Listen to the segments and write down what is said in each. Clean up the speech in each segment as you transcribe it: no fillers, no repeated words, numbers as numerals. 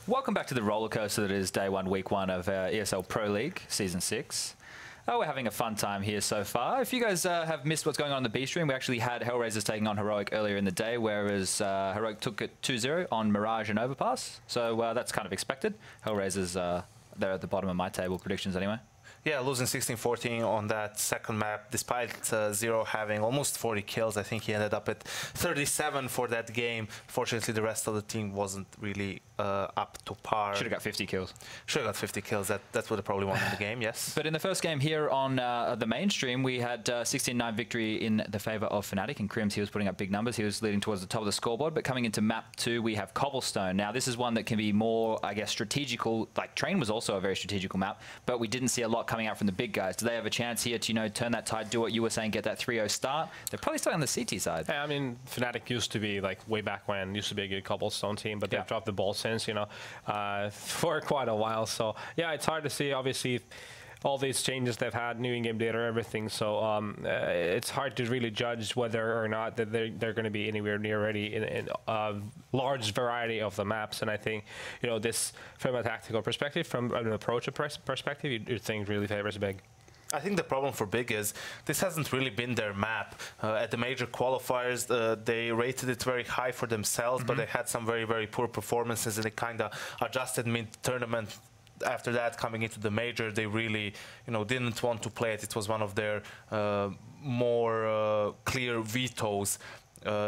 Welcome back to the roller coaster that is day one, week one of ESL Pro League, Season 6. We're having a fun time here so far. If you guys have missed what's going on the B stream, we actually had Hellraisers taking on Heroic earlier in the day, whereas Heroic took it 2-0 on Mirage and Overpass. So that's kind of expected. Hellraisers, they're at the bottom of my table predictions anyway. Yeah, losing 16-14 on that second map, despite Zero having almost 40 kills. I think he ended up at 37 for that game. Fortunately, the rest of the team wasn't really up to par. Should have got 50 kills. Should have got 50 kills. That's what they probably won in the game, yes. But in the first game here on the mainstream, we had 16-9 victory in the favor of fnatic. And Crims, he was putting up big numbers. He was leading towards the top of the scoreboard. But coming into map 2, we have Cobblestone. Now, this is one that can be more, I guess, strategical. Like, Train was also a very strategical map, but we didn't see a lot coming out from the big guys. Do they have a chance here to, you know, turn that tide, do what you were saying, get that 3-0 start? They're probably starting on the CT side. Yeah, I mean, fnatic used to be, like, way back when, used to be a good Cobblestone team, but they've dropped the ball since, you know, for quite a while. So, yeah, it's hard to see, obviously, all these changes they've had, new in-game data, everything. So it's hard to really judge whether or not that they're going to be anywhere near ready in a large variety of the maps. And I think, you know, this from a tactical perspective, from an approach perspective, you think really favors Big. I think the problem for Big is this hasn't really been their map. At the major qualifiers, they rated it very high for themselves, but they had some very, very poor performances, and they kind of adjusted mid-tournament. After that, coming into the major, they really, you know, didn't want to play it. It was one of their more clear vetoes.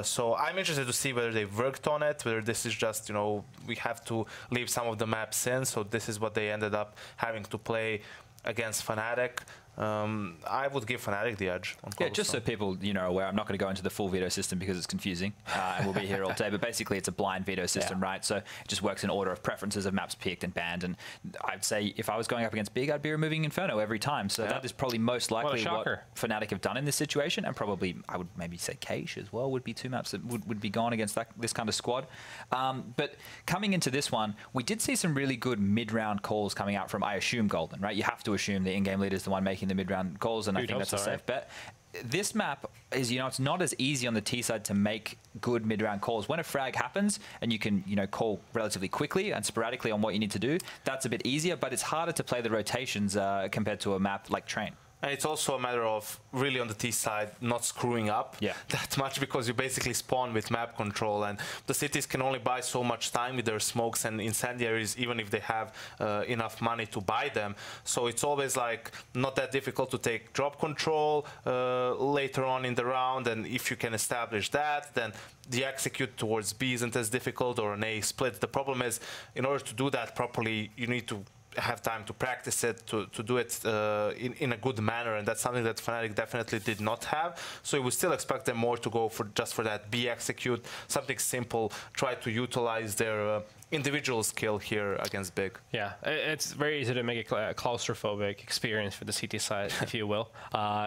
So I'm interested to see whether they've worked on it, whether this is just, you know, we have to leave some of the maps in. So this is what they ended up having to play against fnatic. I would give fnatic the edge on Cobblestone. Yeah, just so people, you know, are aware, I'm not going to go into the full veto system because it's confusing, and we'll be here all day, but basically it's a blind veto system, right? So it just works in order of preferences of maps picked and banned, and I'd say if I was going up against Big, I'd be removing Inferno every time, so that is probably most likely what fnatic have done in this situation, and probably, I would maybe say Cache as well would be two maps that would be gone against this kind of squad. But coming into this one, we did see some really good mid-round calls coming out from, I assume, Golden, right? You have to assume the in-game leader is the one making the mid-round calls, and I think that's a safe bet. This map is, you know, it's not as easy on the T side to make good mid-round calls. When a frag happens and you can, you know, call relatively quickly and sporadically on what you need to do, that's a bit easier, but it's harder to play the rotations compared to a map like Train. And it's also a matter of really on the T side not screwing up that much, because you basically spawn with map control, and the cities can only buy so much time with their smokes and incendiaries, even if they have enough money to buy them. So it's always like not that difficult to take drop control later on in the round, and if you can establish that, then the execute towards B isn't as difficult, or an A split. The problem is, in order to do that properly, you need to have time to practice it, to do it in a good manner, and that's something that fnatic definitely did not have. So we would still expect them more to go for just for that B execute, something simple, try to utilize their individual skill here against Big. Yeah, it's very easy to make a claustrophobic experience for the CT side, if you will.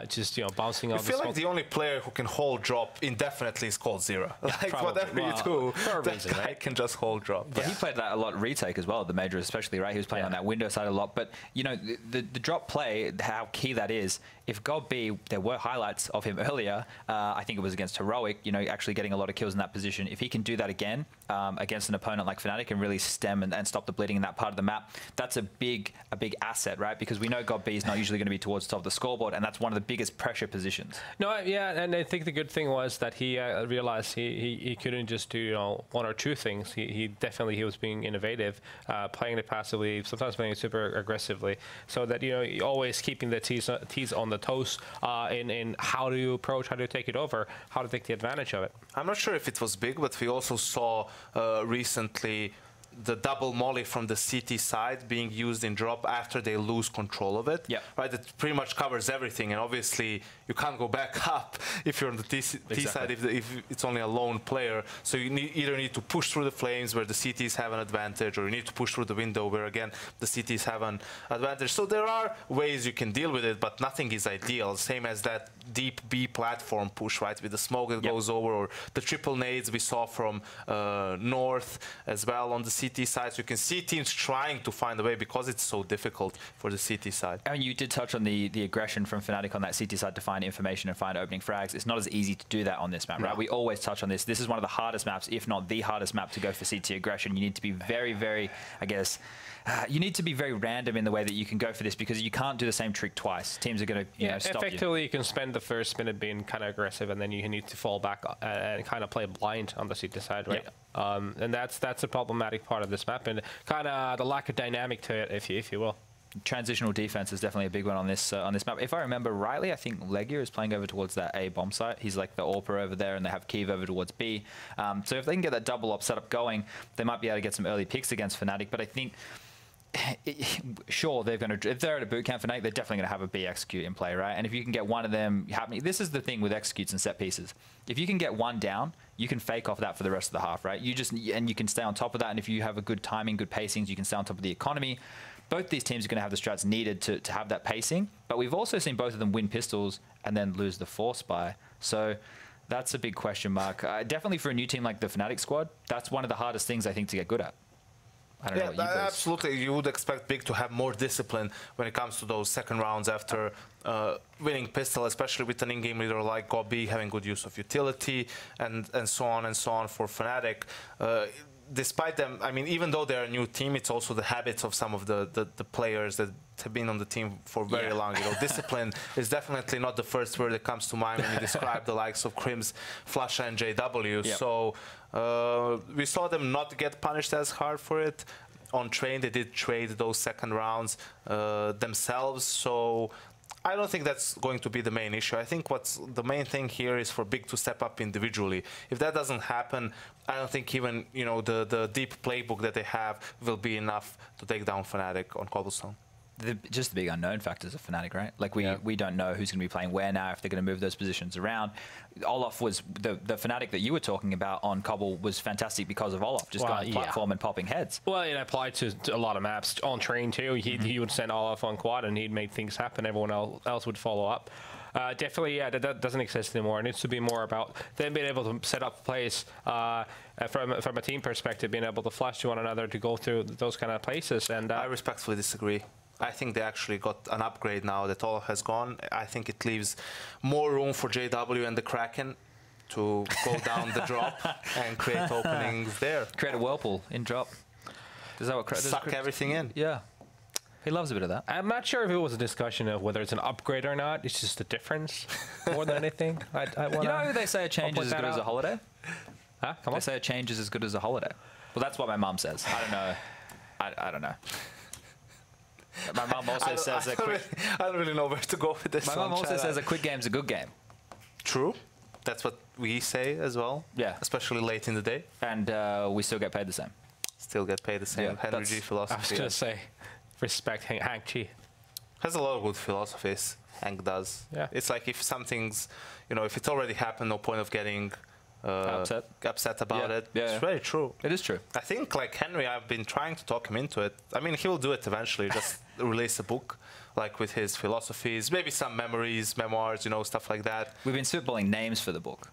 Just, you know, bouncing off. I feel like the only player who can hold drop indefinitely is called Zero. Like, whatever you do, that guy can just hold drop. But he played that a lot retake as well, the major especially, right? He was playing on that window side a lot. But, you know, the drop play, how key that is, if God B, there were highlights of him earlier, I think it was against Heroic, you know, actually getting a lot of kills in that position. If he can do that again against an opponent like fnatic and really stem and stop the bleeding in that part of the map, that's a big asset, right? Because we know God B is not usually going to be towards the top of the scoreboard, and that's one of the biggest pressure positions. No, yeah, and I think the good thing was that he realized he couldn't just do, you know, one or two things. He definitely was being innovative, playing it passively, sometimes playing it super aggressively, so that, you know, always keeping the T's on the toes in how do you approach, how do you take it over, how to take the advantage of it. I'm not sure if it was Big, but we also saw recently the double molly from the CT side being used in drop after they lose control of it. Right, it pretty much covers everything, and obviously you can't go back up if you're on the T side if it's only a lone player. So you either need to push through the flames where the CTs have an advantage, or you need to push through the window where again the CTs have an advantage. So there are ways you can deal with it, but nothing is ideal. Same as that deep B platform push, right, with the smoke that goes over, or the triple nades we saw from North as well on the CT side. So you can see teams trying to find a way because it's so difficult for the CT side. I mean, you did touch on the aggression from fnatic on that CT side to find information and find opening frags. It's not as easy to do that on this map, right? We always touch on this. This is one of the hardest maps, if not the hardest map to go for CT aggression. You need to be very, very, I guess, you need to be very random in the way that you can go for this because you can't do the same trick twice. Teams are going to stop you. Effectively, you can spend the first minute being kind of aggressive, and then you need to fall back and kind of play blind on the CT side, right? And that's a problematic part of this map, and kind of the lack of dynamic to it, if you will. Transitional defense is definitely a big one on this map. If I remember rightly, I think Legia is playing over towards that A bomb site. He's like the AWPer over there, and they have Kiev over towards B. So if they can get that double op setup going, they might be able to get some early picks against fnatic. But I think, sure, they're going to, if they're at a boot camp fnatic, they're definitely going to have a B execute in play, right? And if you can get one of them happening, this is the thing with executes and set pieces. If you can get one down, you can fake off that for the rest of the half, right? You can stay on top of that. And if you have a good timing, good pacings, you can stay on top of the economy. Both these teams are going to have the strats needed to have that pacing, but we've also seen both of them win pistols and then lose the force buy. So that's a big question mark. Definitely for a new team like the fnatic squad, that's one of the hardest things I think to get good at. I don't know what you guys... Absolutely. You would expect Big to have more discipline when it comes to those second rounds after winning pistol, especially with an in-game leader like Gobi having good use of utility and so on for fnatic. Despite them, I mean, even though they're a new team, it's also the habits of some of the players that have been on the team for very long. You know, discipline is definitely not the first word that comes to mind when you describe the likes of Crims, Flasha, and JW. So we saw them not get punished as hard for it. On train, they did trade those second rounds themselves. So I don't think that's going to be the main issue. I think what's the main thing here is for Big to step up individually. If that doesn't happen, I don't think even the deep playbook that they have will be enough to take down fnatic on Cobblestone. Just the big unknown factors of fnatic, right? Like we don't know who's going to be playing where now, if they're going to move those positions around. Olaf was the fnatic that you were talking about on Cobble was fantastic because of Olaf just going platform and popping heads. Well, it applied to a lot of maps on train too. He would send Olaf on quad and he'd make things happen. Everyone else would follow up. Definitely, that doesn't exist anymore. It needs to be more about them being able to set up plays from a team perspective, being able to flash to one another to go through those kind of places. And I respectfully disagree. I think they actually got an upgrade now that Olaf has gone. I think it leaves more room for JW and the Kraken to go down the drop and create openings there. Create a whirlpool in drop. Is that what suck everything in? Yeah. He loves a bit of that. I'm not sure if it was a discussion of whether it's an upgrade or not. It's just a difference more than anything. I you know, they say a change is as good as a holiday? Huh? Come on. They say a change is as good as a holiday. Well, that's what my mum says. I don't know. I don't know. My mum also says a quick... I don't really know where to go with this. My mum also says a quick game's a good game. True. That's what we say as well. Yeah. Especially late in the day. And we still get paid the same. Still get paid the same. Yeah, Henry G philosophy. I was going to say, respect Hank G. Has a lot of good philosophies. Hank does. Yeah. It's like if something's, if it's already happened, no point of getting... upset about it. Yeah, it's very true. It is true. I think, like Henry, I've been trying to talk him into it. I mean, he will do it eventually. Just release a book, like with his philosophies, maybe some memories, memoirs, stuff like that. We've been spitballing names for the book.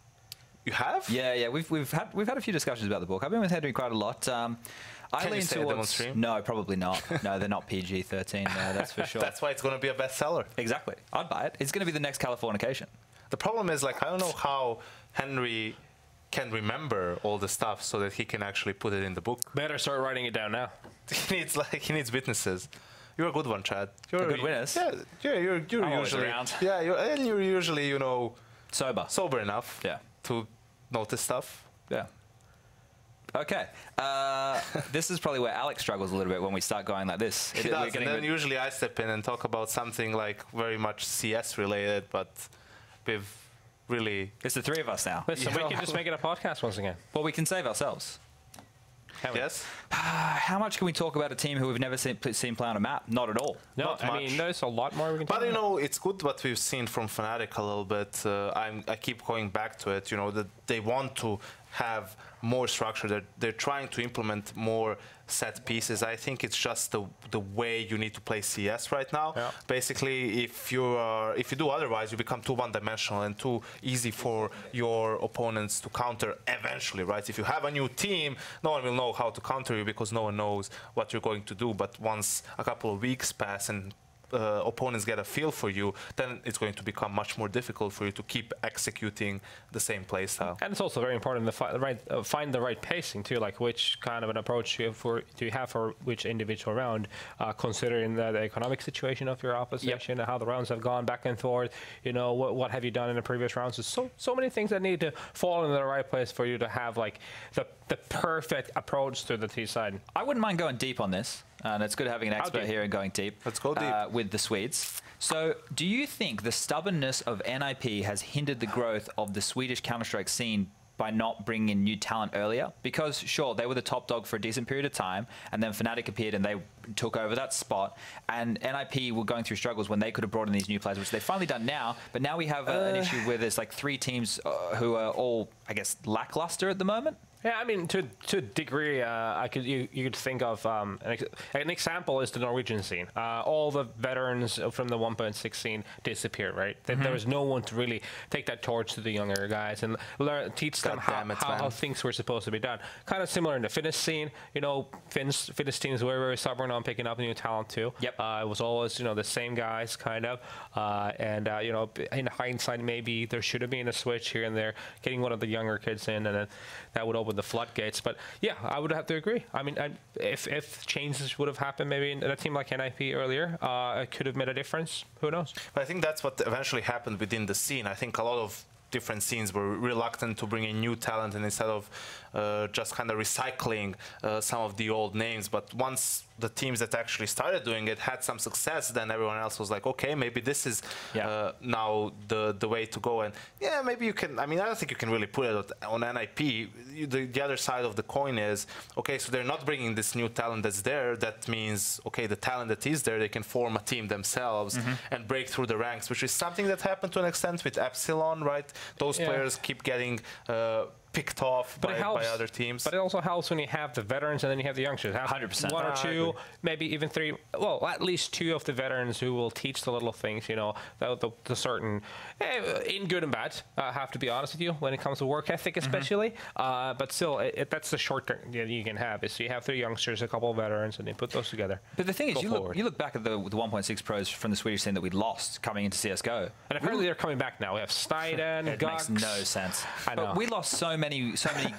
You have? Yeah. We've had a few discussions about the book. I've been with Henry quite a lot. Can you say them on stream? No, probably not. No, they're not PG-13. No, that's for sure. That's why it's going to be a bestseller. Exactly. I'd buy it. It's going to be the next Californication. The problem is, like, I don't know how Henry can remember all the stuff so that he can actually put it in the book. Better start writing it down now. He needs witnesses. You're a good one, Chad. You're a good witness. Yeah, you're usually around. Yeah, you're usually sober enough. Yeah. To notice stuff. Yeah. Okay. This is probably where Alex struggles a little bit when we start going like this. He does, and then usually I step in and talk about something like very much CS related, but with really... It's the three of us now. Listen, we can just make it a podcast once again. Well, we can save ourselves. Yes. How much can we talk about a team who we've never seen play on a map? Not at all. No, Not much. I mean, there's a lot more we can talk about. It's good what we've seen from fnatic a little bit. I keep going back to it, that they want to have more structure. They're trying to implement more set pieces. I think it's just the way you need to play CS right now. Yeah. Basically, if you do otherwise, you become too one-dimensional and too easy for your opponents to counter eventually, right? If you have a new team, no one will know how to counter you because no one knows what you're going to do. But once a couple of weeks pass and opponents get a feel for you, then it's going to become much more difficult for you to keep executing the same play style. And it's also very important to find the right pacing too, like which kind of an approach you have for which individual round, considering the economic situation of your opposition, and how the rounds have gone back and forth. You know, what have you done in the previous rounds? There's so many things that need to fall into the right place for you to have like the perfect approach to the T side. I wouldn't mind going deep on this. And it's good having an expert here and going deep. Let's go deep. With the Swedes. So do you think the stubbornness of NIP has hindered the growth of the Swedish Counter-Strike scene by not bringing in new talent earlier? Because, sure, they were the top dog for a decent period of time, and then fnatic appeared and they took over that spot, and NIP were going through struggles when they could have brought in these new players, which they've finally done now. But now we have an issue where there's like 3 teams who are all, I guess, lackluster at the moment. Yeah, I mean, to a degree, you could think of an example is the Norwegian scene. All the veterans from the 1.6 scene disappeared, right? There was no one to really take that torch to the younger guys and teach them how things were supposed to be done. Kind of similar in the Finnish scene. You know, Finnish teams were very stubborn on picking up new talent too. Yep. It was always, the same guys, kind of. In hindsight, maybe there should have been a switch here and there, getting one of the younger kids in, and then that would open the floodgates. But yeah, I would have to agree. I mean, if changes would have happened maybe in a team like NIP earlier, it could have made a difference. Who knows? But I think that's what eventually happened within the scene. I think a lot of different scenes were reluctant to bring in new talent, and instead of just kind of recycling some of the old names. But once the teams that actually started doing it had some success, then everyone else was like, okay, maybe this is now the way to go. And yeah, maybe you can, I mean, I don't think you can really put it on NIP. The other side of the coin is, okay, so they're not bringing this new talent that's there. That means, okay, the talent that is there, they can form a team themselves and break through the ranks, which is something that happened to an extent with Epsilon, right? Those players keep getting picked off by other teams. But it also helps when you have the veterans and then you have the youngsters. 100%. One or two, maybe even 3, well, at least 2 of the veterans who will teach the little things, the certain, in good and bad, have to be honest with you, when it comes to work ethic especially. But still, that's the short term you can have, is you have 3 youngsters, a couple of veterans, and they put those together. But the thing is, you look back at the 1.6 pros from the Swedish scene that we lost coming into CSGO. And apparently they're coming back now. We have Steiden, It makes no sense. I know. But we lost so many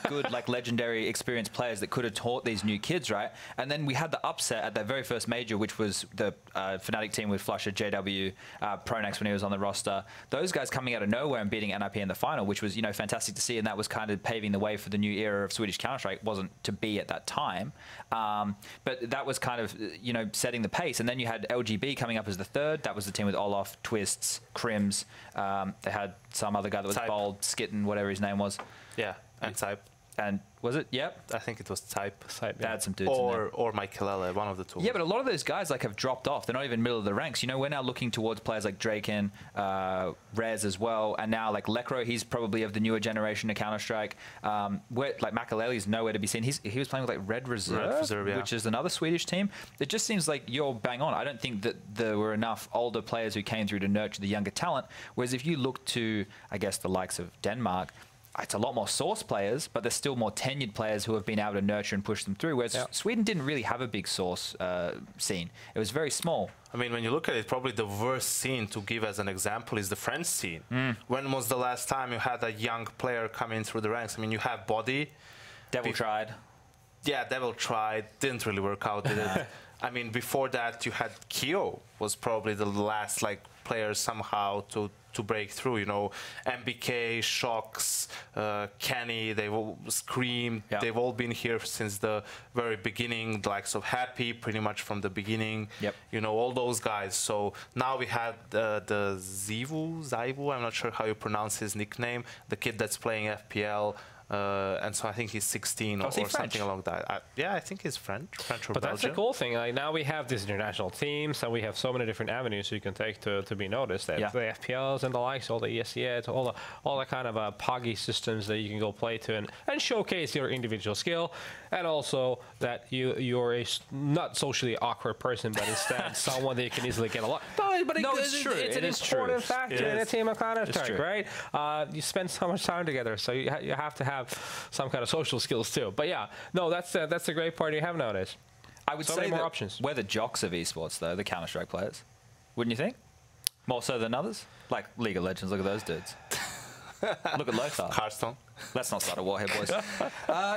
good, like, legendary, experienced players that could have taught these new kids, right? And then we had the upset at that very first major, which was the fnatic team with Flusher, JW, Pronax when he was on the roster. Those guys coming out of nowhere and beating NIP in the final, which was, fantastic to see, and that was kind of paving the way for the new era of Swedish Counter-Strike. It wasn't to be at that time, but that was kind of, setting the pace. And then you had LGB coming up as the 3rd. That was the team with Olaf, Twists, Crims. They had some other guy that was bold, Skitten, whatever his name was. Yeah. And Type. And was it? Yep. I think it was Type. They had some dudes or Michaelele, one of the 2. Yeah, but a lot of those guys have dropped off. They're not even middle of the ranks. We're now looking towards players like Draken, Rez as well, and now like Lekro, he's probably of the newer generation of Counter-Strike. Like Makalele's nowhere to be seen. He was playing with like Red Reserve, which is another Swedish team. It just seems like you're bang on. I don't think that there were enough older players who came through to nurture the younger talent. Whereas if you look to, I guess, the likes of Denmark, it's a lot more source players, but there's still more tenured players who have been able to nurture and push them through, whereas Sweden didn't really have a big source scene. It was very small. I mean, when you look at it, probably the worst scene to give as an example is the French scene. When was the last time you had a young player come in through the ranks? I mean, you have Body. Devil tried. Yeah, Devil tried. Didn't really work out, did it? I mean, before that, you had Kyo was probably the last player somehow to break through. MBK, Shocks, Kenny, they've all screamed. They've all been here since the very beginning, the likes of Happy, pretty much from the beginning. All those guys. So now we had the Zivu, I'm not sure how you pronounce his nickname, the kid that's playing FPL. And so I think he's 16 or something along that. Yeah, I think he's French or Belgian. But that's the cool thing. Like, now we have these international teams, and we have so many different avenues you can take to be noticed. The FPLs and the likes, all the ESCs, all the kind of POGgy systems that you can go play to and showcase your individual skill, and also that you're a not socially awkward person, but instead someone that you can easily get along. But it's true. It's an important factor in a team of Counter-Strike, right? You spend so much time together, so you have to have some kind of social skills too. But yeah, no, that's a great part you have nowadays. I would say more options. We're the jocks of esports, though, the Counter-Strike players. Wouldn't you think? More so than others? Like League of Legends, look at those dudes. Look at Lothar. Hearthstone. Let's not start a war here, boys.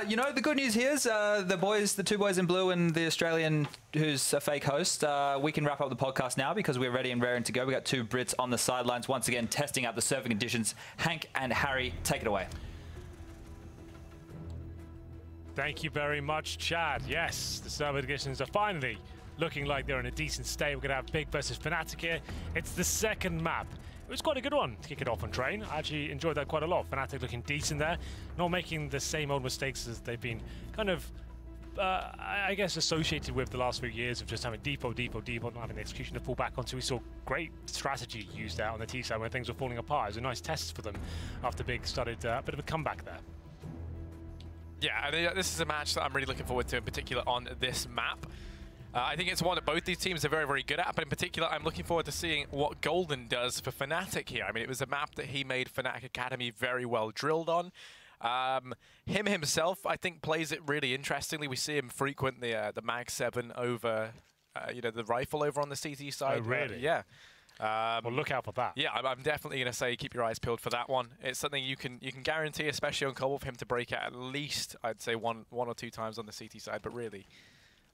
You know, the good news here is the two boys in blue and the Australian who's a fake host, we can wrap up the podcast now because we're ready and raring to go. We got two Brits on the sidelines once again testing out the surfing conditions. Hank and Harry, take it away. Thank you very much, Chad. Yes, the server conditions are finally looking like they're in a decent state. We're going to have Big versus fnatic here. It's the second map. It was quite a good one to kick it off on Train. I actually enjoyed that quite a lot. fnatic looking decent there, not making the same old mistakes as they've been kind of, I guess, associated with the last few years of just having depot, not having the execution to fall back onto. We saw great strategy used out on the T side when things were falling apart. It was a nice test for them after Big started a bit of a comeback there. Yeah, this is a match that I'm really looking forward to, in particular on this map. I think it's one that both these teams are very, very good at, but in particular, I'm looking forward to seeing what Golden does for fnatic here. I mean, it was a map that he made Fnatic Academy very well drilled on. Him himself, I think, plays it really interestingly. We see him frequent the Mag 7 over, the rifle over on the CT side. Oh, really? Yeah. Well, look out for that. Yeah, I'm definitely going to say keep your eyes peeled for that one. It's something you can guarantee, especially on Cbble, for him to break it at least, I'd say, one or two times on the CT side, but really,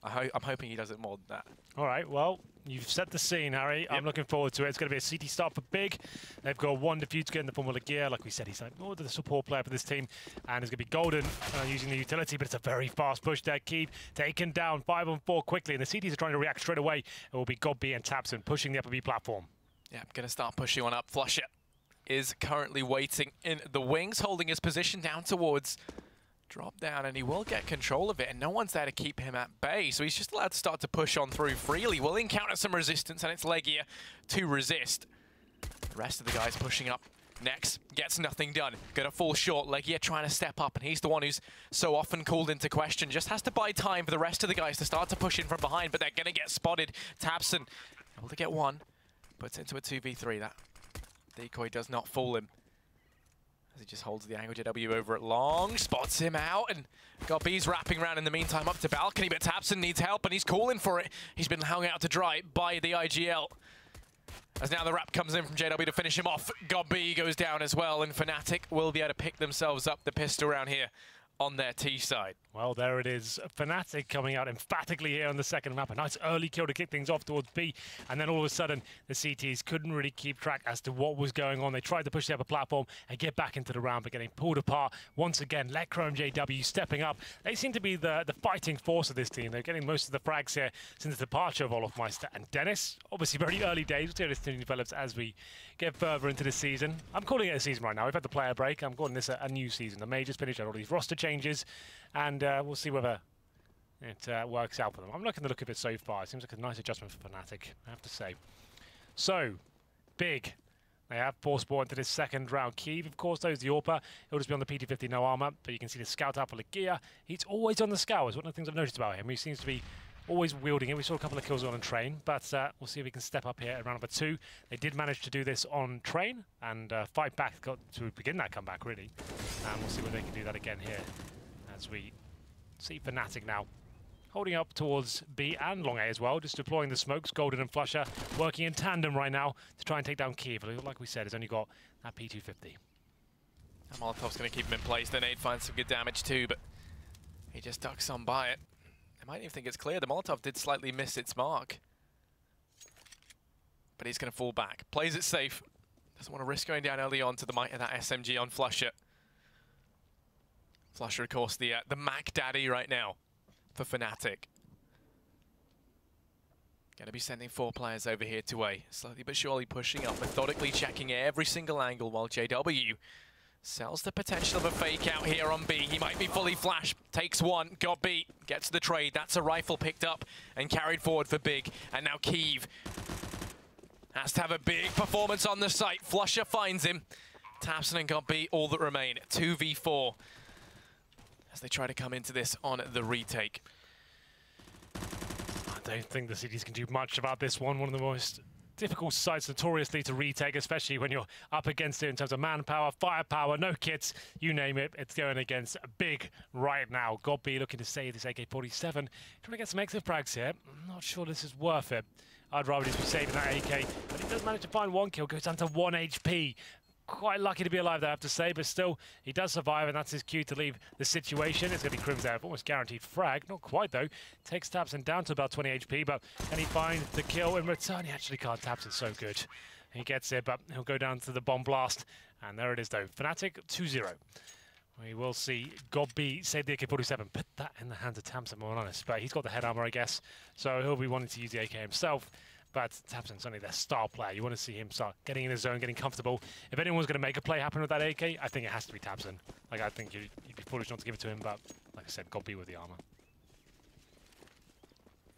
I'm hoping he does it more than that. All right, well, you've set the scene, Harry. Yep. I'm looking forward to it. It's going to be a CT start for Big. They've got one defuse to get in the Formula Gear. Like we said, he's like more the support player for this team. And it's going to be Golden using the utility, but it's a very fast push there. Keith taken down 5-on-4 quickly, and the CTs are trying to react straight away. It will be Godby and Tapson pushing the upper B platform. Yeah, I'm going to start pushing on up. Flusher is currently waiting in the wings, holding his position down towards drop down, and he will get control of it, and no one's there to keep him at bay, so he's just allowed to start to push on through freely. Will encounter some resistance, and it's Legia to resist. The rest of the guys pushing up next gets nothing done. Gonna fall short. Legia trying to step up, and he's the one who's so often called into question. Just has to buy time for the rest of the guys to start to push in from behind, but they're gonna get spotted. Tapson able to get one, puts into a 2v3. That decoy does not fool him. He just holds the angle. JW over at long, spots him out, and Godby's wrapping around in the meantime up to balcony, but Tapson needs help, and he's calling for it. He's been hung out to dry by the IGL. As now the wrap comes in from JW to finish him off. Godby goes down as well, and fnatic will be able to pick themselves up the pistol round here on their T side. Well, there it is. fnatic coming out emphatically here on the second map. A nice early kill to kick things off towards B. And then all of a sudden, the CTs couldn't really keep track as to what was going on. They tried to push the upper platform and get back into the round, but getting pulled apart. Once again, Lecro and JW stepping up. They seem to be the fighting force of this team. They're getting most of the frags here since the departure of Olofmeister and Dennis. Obviously, very early days. We'll see how this team develops as we get further into the season. I'm calling it a season right now. We've had the player break. I'm calling this a new season. The majors finished, all these roster changes, and we'll see whether it works out for them. I'm liking the look of it so far. It seems like a nice adjustment for fnatic, I have to say. So, Big. They have forced ball into this second round. Keeve, of course, though, is the AWPer. He'll just be on the PT-50, no armor, but you can see the scout out for Legia. He's always on the scout, is one of the things I've noticed about him. He seems to be always wielding it. We saw a couple of kills on Train, but we'll see if he can step up here at round number 2. They did manage to do this on Train and fight back to begin that comeback, really. And we'll see whether they can do that again here as we see fnatic now holding up towards B and long A as well, just deploying the smokes. Golden and Flusher working in tandem right now to try and take down Kiev. Like we said, has only got that P250. Molotov's going to keep him in place. The nade finds some good damage too, but he just ducks on by it. I might even think it's clear. The Molotov did slightly miss its mark, but he's going to fall back. Plays it safe. Doesn't want to risk going down early on to the might of that SMG on Flusher. Flusher, of course, the Mac Daddy right now for fnatic. Going to be sending 4 players over here to A. Slowly but surely pushing up, methodically checking every single angle while JW Sells the potential of a fake out here on B. He might be fully flash. Takes one. Got B. Gets the trade. That's a rifle picked up and carried forward for Big. And now Keeve has to have a big performance on the site. Flusher finds him. Tapson and Got B all that remain. 2v4 as they try to come into this on the retake. I don't think the cities can do much about this one. One of the most difficult sites notoriously to retake, especially when you're up against it in terms of manpower, firepower, no kits, you name it. It's going against Big right now. Godby looking to save this AK-47. Trying to get some exit frags here. I'm not sure this is worth it. I'd rather just be saving that AK, but he does manage to find one kill, goes down to 1 HP. Quite lucky to be alive there, I have to say, but still, he does survive, and that's his cue to leave the situation. It's going to be Crim's there, almost guaranteed frag. Not quite, though. Takes Tapson down to about 20 HP, but can he find the kill in return? He actually can't. Tapson's so good. He gets it, but he'll go down to the bomb blast, and there it is, though. fnatic 2-0. We will see Godby save the AK-47. Put that in the hands of Tapson, more honest. But he's got the head armor, I guess, so he'll be wanting to use the AK himself. But Tapson's only their star player. You want to see him start getting in his zone, getting comfortable. If anyone's going to make a play happen with that AK, I think it has to be Tapson. Like, I think you'd be foolish not to give it to him, but like I said, Godby with the armor.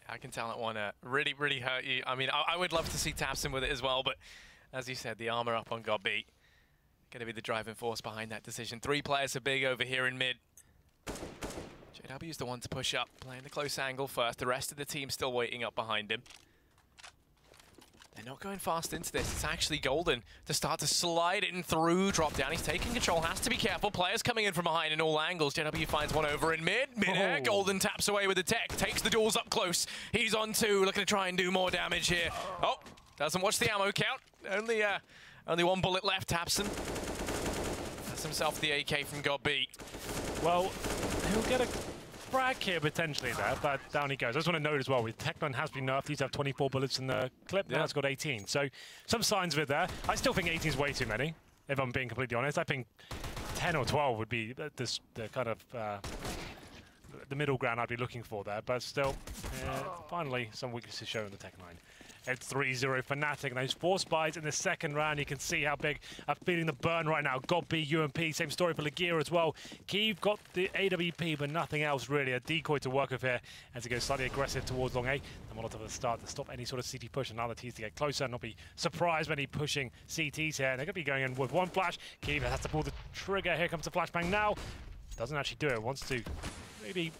I can tell that one really, really hurt you. I mean, I would love to see Tapson with it as well, but as you said, the armor up on Godby going to be the driving force behind that decision. 3 players are big over here in mid. JW's the one to push up, playing the close angle first. The rest of the team still waiting up behind him. They're not going fast into this. It's actually Golden to start to slide in through. Drop down. He's taking control. Has to be careful. Players coming in from behind in all angles. JW finds one over in mid. Mid-air. Oh. Golden taps away with the tech. Takes the duels up close. He's on 2. Looking to try and do more damage here. Oh, doesn't watch the ammo count. Only 1 bullet left. Tapson has himself the AK from Godby. Well, he'll get a frag here potentially there, but down he goes. I just want to note as well, with Technon has been nerfed. He used to have 24 bullets in the clip. Now it's got 18. So some signs of it there. I still think 18 is way too many, if I'm being completely honest. I think 10 or 12 would be the kind of the middle ground I'd be looking for there. But still, finally, some weaknesses shown in the Technon. It's 3-0 fnatic, and those 4 spies in the second round. You can see how big I'm feeling the burn right now. Godby, UMP, same story for Lagia as well. Keeve got the AWP, but nothing else really. A decoy to work with here as he goes slightly aggressive towards long A. And Molotov at the start to stop any sort of CT push, and now the T's to get closer and not be surprised when he's pushing CTs here. And they're going to be going in with 1 flash. Keeve has to pull the trigger. Here comes the flashbang now. Doesn't actually do it. Wants to maybe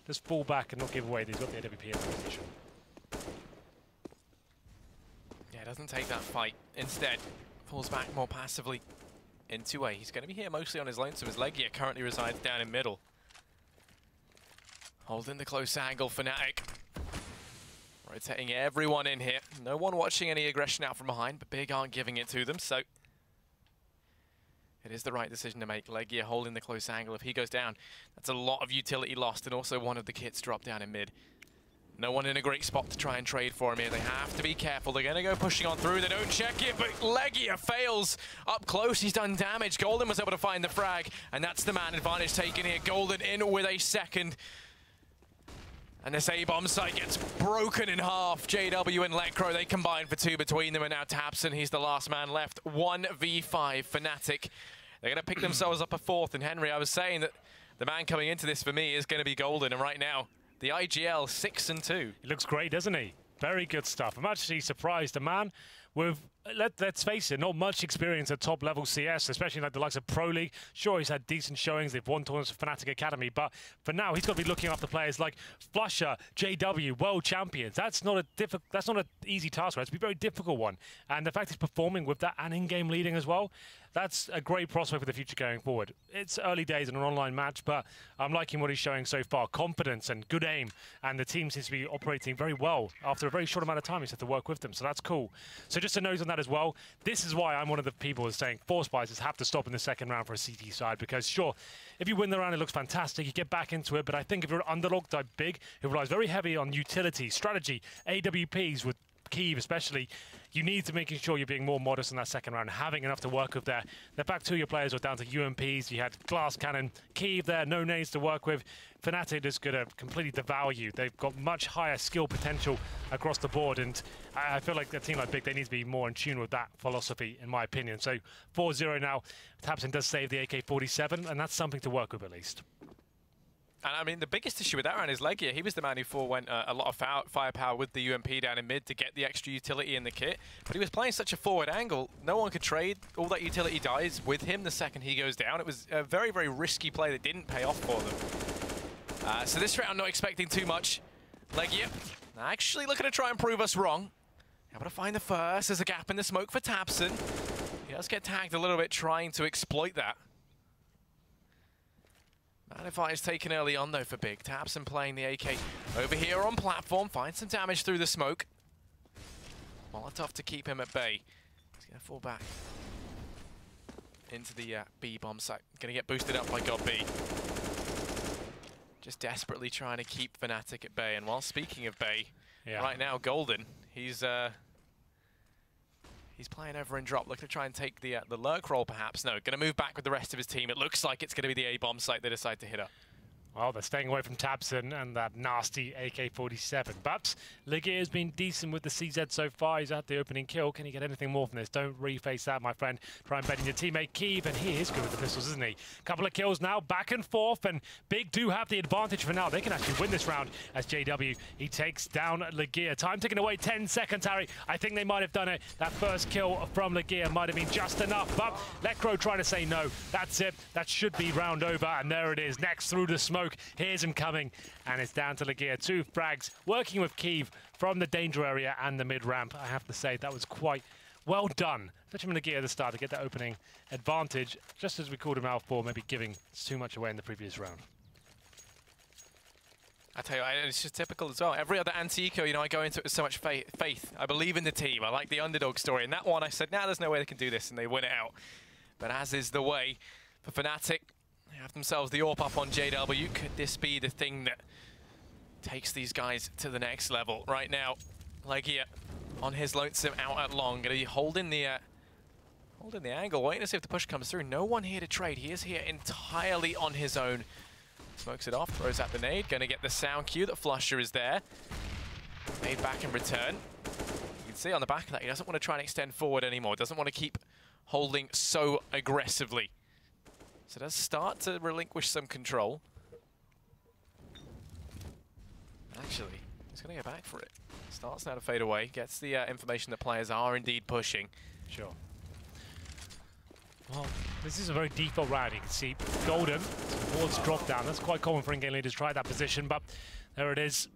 just fall back and not give away that he's got the AWP in the position. Yeah, doesn't take that fight. Instead, falls back more passively into A. He's going to be here mostly on his lane, so his Legia currently resides down in middle. Holding the close angle, fnatic. Rotating everyone in here. No one watching any aggression out from behind, but Big aren't giving it to them, so it is the right decision to make. Legia holding the close angle. If he goes down, that's a lot of utility lost, and also one of the kits dropped down in mid. No one in a great spot to try and trade for him here. They have to be careful. They're going to go pushing on through. They don't check it, but Legia fails up close. He's done damage. Golden was able to find the frag, and that's the man advantage taken here. Golden in with a second. And this A-bomb site gets broken in half. JW and Lecro, they combine for 2 between them, and now Tapson, he's the last man left. 1v5 fnatic. They're going to pick themselves up a 4th, and Henry, I was saying that the man coming into this for me is going to be Golden, and right now, the IGL 6-2. He looks great, doesn't he? Very good stuff. I'm actually surprised. A man with, let's face it, not much experience at top-level CS, especially like the likes of Pro League. Sure, he's had decent showings. They've won tournaments for fnatic Academy, but for now, he's got to be looking after players like Flusher, JW, world champions. That's not an easy task, right? It's a very difficult one. And the fact he's performing with that and in-game leading as well, that's a great prospect for the future going forward. It's early days in an online match, but I'm liking what he's showing so far. Confidence and good aim, and the team seems to be operating very well. After a very short amount of time, he's had to work with them, so that's cool. So just a note on that as well. This is why I'm one of the people who's saying 4 spies have to stop in the second round for a CT side, because sure, if you win the round, it looks fantastic. You get back into it, but I think if you're an underdog type Big, who relies very heavy on utility, strategy, AWPs with Kyiv especially, you need to make sure you're being more modest in that second round, having enough to work with there. The fact 2 of your players were down to UMPs, you had Glass Cannon, Kyiv there, no nades to work with. fnatic is going to completely devour you. They've got much higher skill potential across the board, and I feel like a team like Big, they need to be more in tune with that philosophy, in my opinion. So 4-0 now. tabseN does save the AK-47, and that's something to work with at least. And I mean, the biggest issue with that round is Legia. He was the man who forewent a lot of firepower with the UMP down in mid to get the extra utility in the kit. But he was playing such a forward angle, no one could trade. All that utility dies with him the second he goes down. It was a very, very risky play that didn't pay off for them. So this round, not expecting too much. Legia actually looking to try and prove us wrong. Able to find the first. There's a gap in the smoke for tabseN. He does get tagged a little bit trying to exploit that. Manify is taken early on though for Big. tabseN playing the AK over here on platform. Finds some damage through the smoke. Molotov to keep him at bay. He's going to fall back into the B bomb site. Going to get boosted up by godB. Just desperately trying to keep fnatic at bay. And while speaking of bay, right now Golden, he's playing over in drop, looking to try and take the lurk role perhaps. No, going to move back with the rest of his team. It looks like it's going to be the A-bomb site they decide to hit up. Well, they're staying away from tabseN and that nasty AK-47. But Legia has been decent with the CZ so far. He's at the opening kill. Can he get anything more from this? Don't reface that, my friend. Try and bet in your teammate Kyiv, and he is good with the pistols, isn't he? Couple of kills now, back and forth, and Big do have the advantage for now. They can actually win this round as JW, he takes down Legia. Time ticking away, 10 seconds, Harry. I think they might have done it. That first kill from Legia might have been just enough, but Lekro trying to say no. That's it. That should be round over, and there it is. Next through the smoke. Here's him coming, and it's down to Legia. 2 frags, working with Kyiv from the danger area and the mid-ramp. I have to say, that was quite well done. Especially from Legia at the start to get that opening advantage, just as we called him out for maybe giving too much away in the previous round. I tell you, it's just typical as well. Every other anti-eco, you know, I go into it with so much faith. I believe in the team. I like the underdog story. And that one, I said, nah, there's no way they can do this, and they win it out. But as is the way for fnatic, they have themselves the AWP up on JW. Could this be the thing that takes these guys to the next level? Right now, Legia on his lonesome out at long. Going to be holding the angle, waiting to see if the push comes through. No one here to trade. He is here entirely on his own. Smokes it off, throws out the nade. Going to get the sound cue that flusha is there. Made back in return. You can see on the back of that, he doesn't want to try and extend forward anymore. Doesn't want to keep holding so aggressively. So does start to relinquish some control. Actually, he's going to go back for it. Starts now to fade away. Gets the information that players are indeed pushing. Sure. Well, this is a very default round. You can see Golden towards drop down. That's quite common for in-game leaders to try that position, but there it is.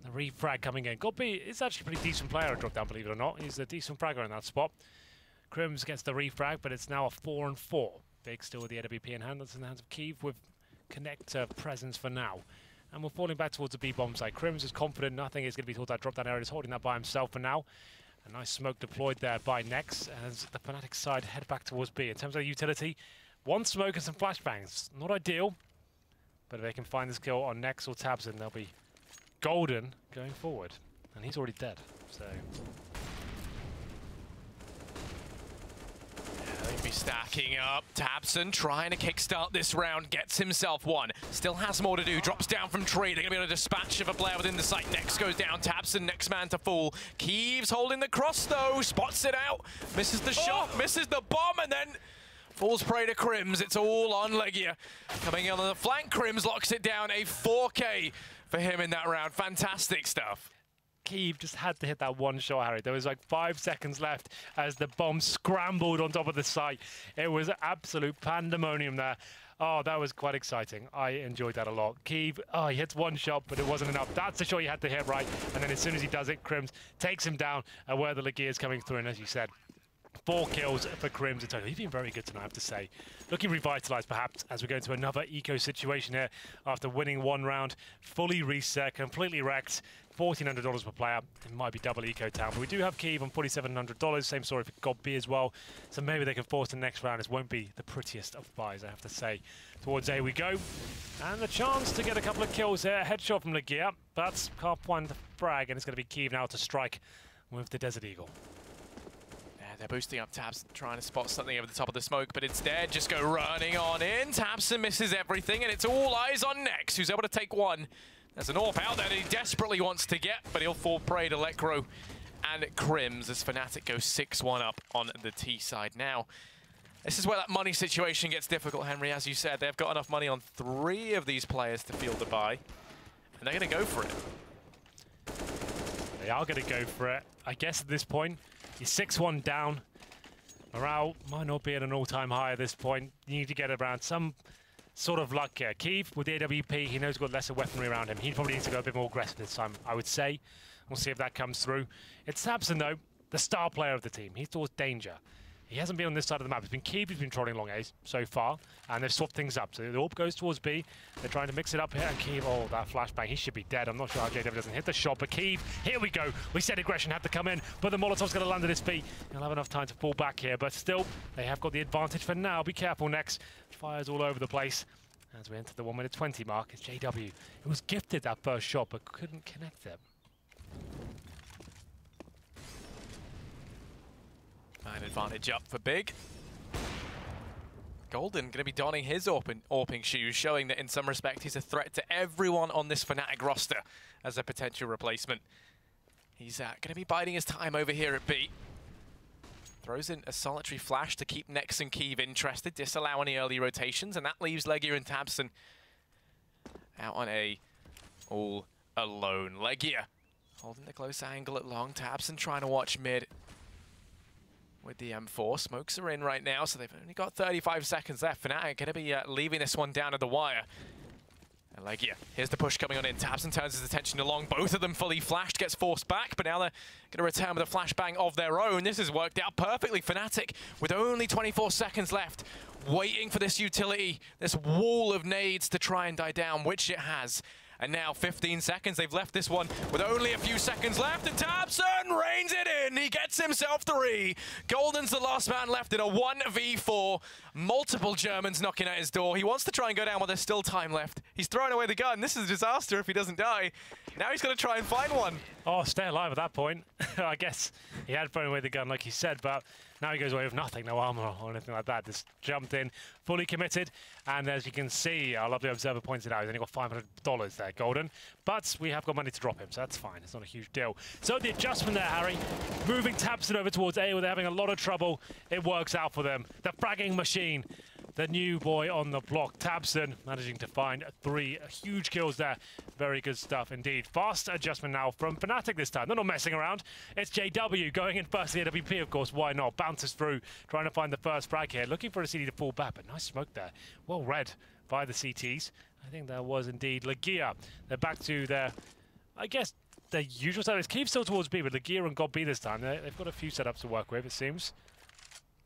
The refrag coming in. godB is actually a pretty decent player at drop down, believe it or not. He's a decent fragger in that spot. Crims gets the refrag, but it's now a 4-4. Big still with the AWP in hand. That's in the hands of Kyiv with connector presence for now. And we're falling back towards the B-bomb side. Crims is confident nothing is going to be towards that drop-down area. He's holding that by himself for now. A nice smoke deployed there by Nex as the fnatic side head back towards B. In terms of utility, 1 smoke and some flashbangs. Not ideal, but if they can find this kill on Nex or tabseN, they'll be golden going forward. And he's already dead, so... They'll be stacking up. tabseN trying to kickstart this round, gets himself 1. Still has more to do, drops down from tree. They're going to be able to dispatch of a player within the site. Next goes down, tabseN, next man to fall. Kyiv's holding the cross though, spots it out, misses the shot, misses the bomb, and then falls prey to Crims. It's all on Legia. Coming in on the flank, Crims locks it down. A 4K for him in that round. Fantastic stuff. Kyiv just had to hit that one shot, Harry. There was like 5 seconds left as the bomb scrambled on top of the site. It was absolute pandemonium there. Oh, that was quite exciting. I enjoyed that a lot. Kyiv, he hits 1 shot, but it wasn't enough. That's the shot he had to hit right. And then as soon as he does it, Crims takes him down where the Legia is coming through. And as you said, 4 kills for Crims in total. He's been very good tonight, I have to say. Looking revitalized, perhaps, as we go into another eco situation here after winning 1 round. Fully reset, completely wrecked. $1,400 per player. It might be double eco town, but we do have Kyiv on $4,700. Same story for godB as well. So maybe they can force the next round. This won't be the prettiest of buys, I have to say. Towards A we go. And the chance to get a couple of kills here. Headshot from Legia, but can't find the frag, and it's going to be Kyiv now to strike with the Desert Eagle. Yeah, they're boosting up Tabs, trying to spot something over the top of the smoke, but instead just go running on in. Tabson misses everything, and it's all eyes on Nex, who's able to take one. There's an AWP out there that he desperately wants to get, but he'll fall prey to Lekro and Crims as fnatic goes 6-1 up on the T side. Now, this is where that money situation gets difficult, Henry. As you said, they've got enough money on 3 of these players to field a buy, and they're going to go for it. They are going to go for it. I guess at this point, you're 6-1 down. Morale might not be at an all-time high at this point. You need to get around some sort of luck here. Keeve, with the AWP, he knows he's got lesser weaponry around him. He probably needs to go a bit more aggressive this time, I would say. We'll see if that comes through. It's Tabson, though, the star player of the team. He's towards danger. He hasn't been on this side of the map. It's been Keeve who's been trolling long A's so far, and they've swapped things up. So the AWP goes towards B. They're trying to mix it up here, and Keeve, oh, that flashbang, he should be dead. I'm not sure how JW doesn't hit the shot, but Keeve, here we go. We said aggression had to come in, but the Molotov's going to land at his feet. He'll have enough time to fall back here, but still, they have got the advantage for now. Be careful, Nex. Fires all over the place. As we enter the 1-minute 20 mark, it's JW, who was gifted that first shot, but couldn't connect it. An advantage up for Big. Golden going to be donning his AWPing shoes, showing that in some respect he's a threat to everyone on this fnatic roster as a potential replacement. He's going to be biding his time over here at B. Throws in a solitary flash to keep Nex and Keeve interested, disallow any early rotations, and that leaves Legia and Tabson out on A all alone. Legia holding the close angle at long. Tabson trying to watch mid with the M4. Smokes are in right now, so they've only got 35 seconds left. Fnatic going to be leaving this one down at the wire. And Legia, here's the push coming on in. Tabson turns his attention to long. Both of them fully flashed, gets forced back, but now they're going to return with a flashbang of their own. This has worked out perfectly. Fnatic, with only 24 seconds left, waiting for this utility, this wall of nades to try and die down, which it has. And now 15 seconds, they've left this one with only a few seconds left, and Tabson reins it in. He gets himself 3. Golden's the last man left in a 1v4. Multiple Germans knocking at his door. He wants to try and go down while there's still time left. He's throwing away the gun. This is a disaster if he doesn't die. Now he's going to try and find one. Oh, stay alive at that point. I guess he had thrown away the gun like he said, but now he goes away with nothing, no armor or anything like that. Just jumped in, fully committed, and as you can see, our lovely observer pointed out, he's only got $500 there, Golden, but we have got money to drop him, so that's fine. It's not a huge deal. So the adjustment there, Harry, moving Tabson over towards A, where they're having a lot of trouble. It works out for them. The fragging machine, the new boy on the block, Tabson, managing to find 3 huge kills there. Very good stuff indeed. Fast adjustment now from fnatic this time. They're not messing around. It's JW going in first to the AWP, of course. Why not? Bounces through, trying to find the first frag here. Looking for a CT to fall back, but nice smoke there. Well read by the CTs. I think that was indeed Legia. They're back to their, I guess, their usual setups. Keep still towards B, but Legia and God B this time. They've got a few setups to work with, it seems.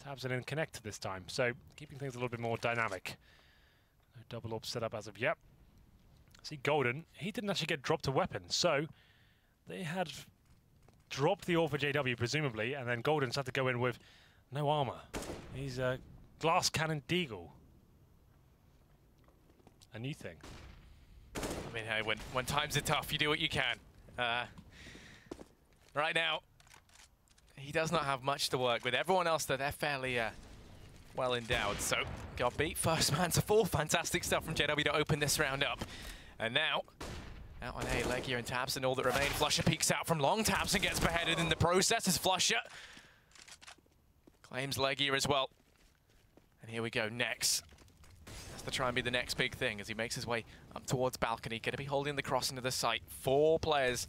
Tabson and Connect this time, so keeping things a little bit more dynamic. No double AWP set up as of yet. See, Golden, he didn't actually get dropped a weapon, so they had dropped the AWP for JW, presumably, and then Golden's had to go in with no armor. He's a glass cannon deagle. A new thing. I mean, hey, when times are tough, you do what you can. Right now, he does not have much to work with. Everyone else, though, they're fairly well endowed. So, got beat. First man to fall. Fantastic stuff from JW to open this round up. And now, out on A, Legia and Tabson, all that remain. Flusher peeks out from long. Tabson gets beheaded in the process as Flusher claims Legia as well. And here we go, Nex. Has to try and be the next big thing as he makes his way up towards balcony. Going to be holding the cross into the site. 4 players.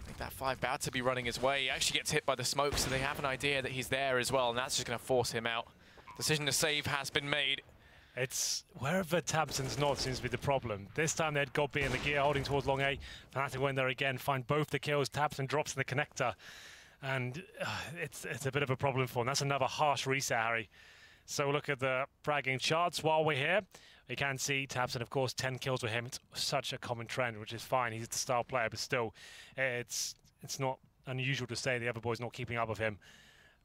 I think that 5 about to be running his way. He actually gets hit by the smoke, so they have an idea that he's there as well, and that's just going to force him out. Decision to save has been made. It's wherever Tabson's not seems to be the problem. This time they had God B in the gear holding towards long A. fnatic went there again, find both the kills. Tabson drops in the connector, and it's a bit of a problem for him. That's another harsh reset, Harry. So look at the fragging charts while we're here. You can see Tabson, of course, 10 kills with him. It's such a common trend, which is fine. He's the star player, but still, it's not unusual to say the other boy's not keeping up with him.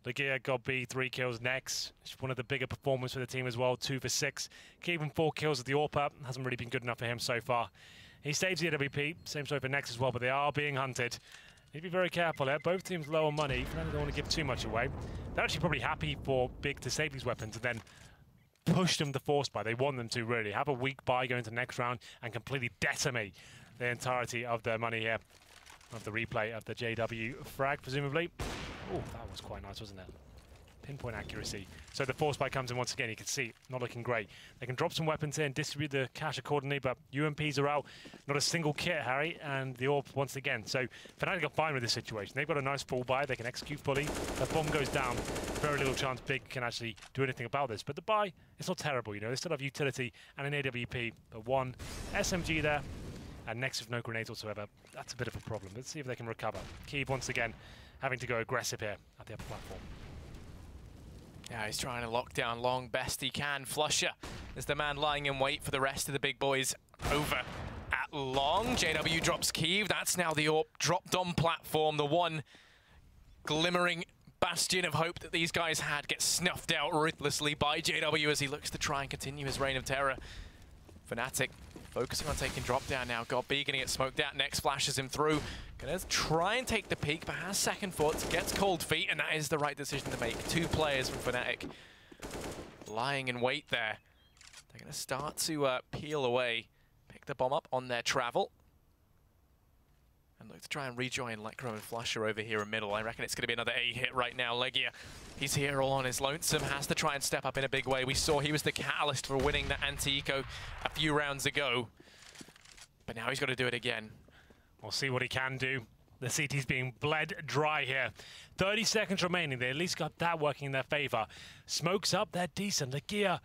Legia got B, 3 kills. Nex, one of the bigger performers for the team as well, 2 for 6. Keeping 4 kills with the AWP hasn't really been good enough for him so far. He saves the AWP, same story for Nex as well, but they are being hunted. Need to be very careful here. Both teams low on money. Fnatic don't want to give too much away. They're actually probably happy for Big to save these weapons and then push them to force buy. They want them to really have a weak buy going into the next round and completely decimate the entirety of their money here. Of the replay of the JW frag, presumably. Oh, that was quite nice, wasn't it? Pinpoint accuracy. So the force buy comes in once again. You can see, not looking great. They can drop some weapons in, distribute the cash accordingly, but UMPs are out. Not a single kit, Harry, and the AWP once again. So Fnatic are fine with this situation. They've got a nice full buy. They can execute fully. The bomb goes down. Very little chance Big can actually do anything about this. But the buy, it's not terrible, you know. They still have utility and an AWP, but one SMG there. And next with no grenades whatsoever. That's a bit of a problem. Let's see if they can recover. Keeb once again having to go aggressive here at the upper platform. Yeah, he's trying to lock down long best he can. flusha is the man lying in wait for the rest of the big boys over at long. JW drops Keeb. That's now the AWP dropped on platform. The one glimmering bastion of hope that these guys had gets snuffed out ruthlessly by JW as he looks to try and continue his reign of terror. fnatic focusing on taking drop down now. Cbble gonna get smoked out. Next flashes him through. Gonna try and take the peak, but has second thoughts. Gets cold feet, and that is the right decision to make. Two players from fnatic lying in wait there. They're gonna start to peel away, pick the bomb up on their travel, and look to try and rejoin Lekro and flusha over here in middle. I reckon it's gonna be another A hit right now. Legia, he's here all on his lonesome, has to try and step up in a big way. We saw he was the catalyst for winning the anti-eco a few rounds ago, but now he's got to do it again. We'll see what he can do. The CT's being bled dry here. 30 seconds remaining. They at least got that working in their favor. Smokes up, they're decent. Legia,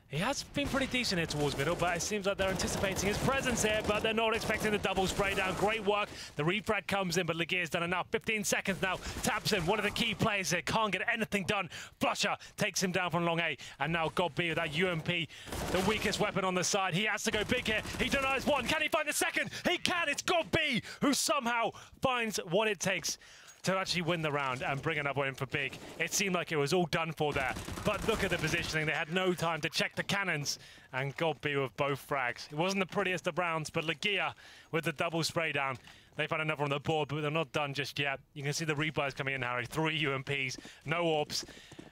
he has been pretty decent here towards middle, but it seems like they're anticipating his presence here, but they're not expecting the double spray down. Great work. The refrag comes in, but Legia's done enough. 15 seconds now. Taps in. One of the key players here. Can't get anything done. flusha takes him down from long A, and now Cbble with that UMP, the weakest weapon on the side. He has to go big here. He denies one. Can he find the second? He can. It's Cbble who somehow finds what it takes to actually win the round and bring another one in for Big. It seemed like it was all done for there, but look at the positioning. They had no time to check the cannons, and Cbble with both frags. It wasn't the prettiest of rounds, but Legia with the double spray down. They found another on the board, but they're not done just yet. You can see the rebuys coming in, Harry. 3 UMPs, no AWPs.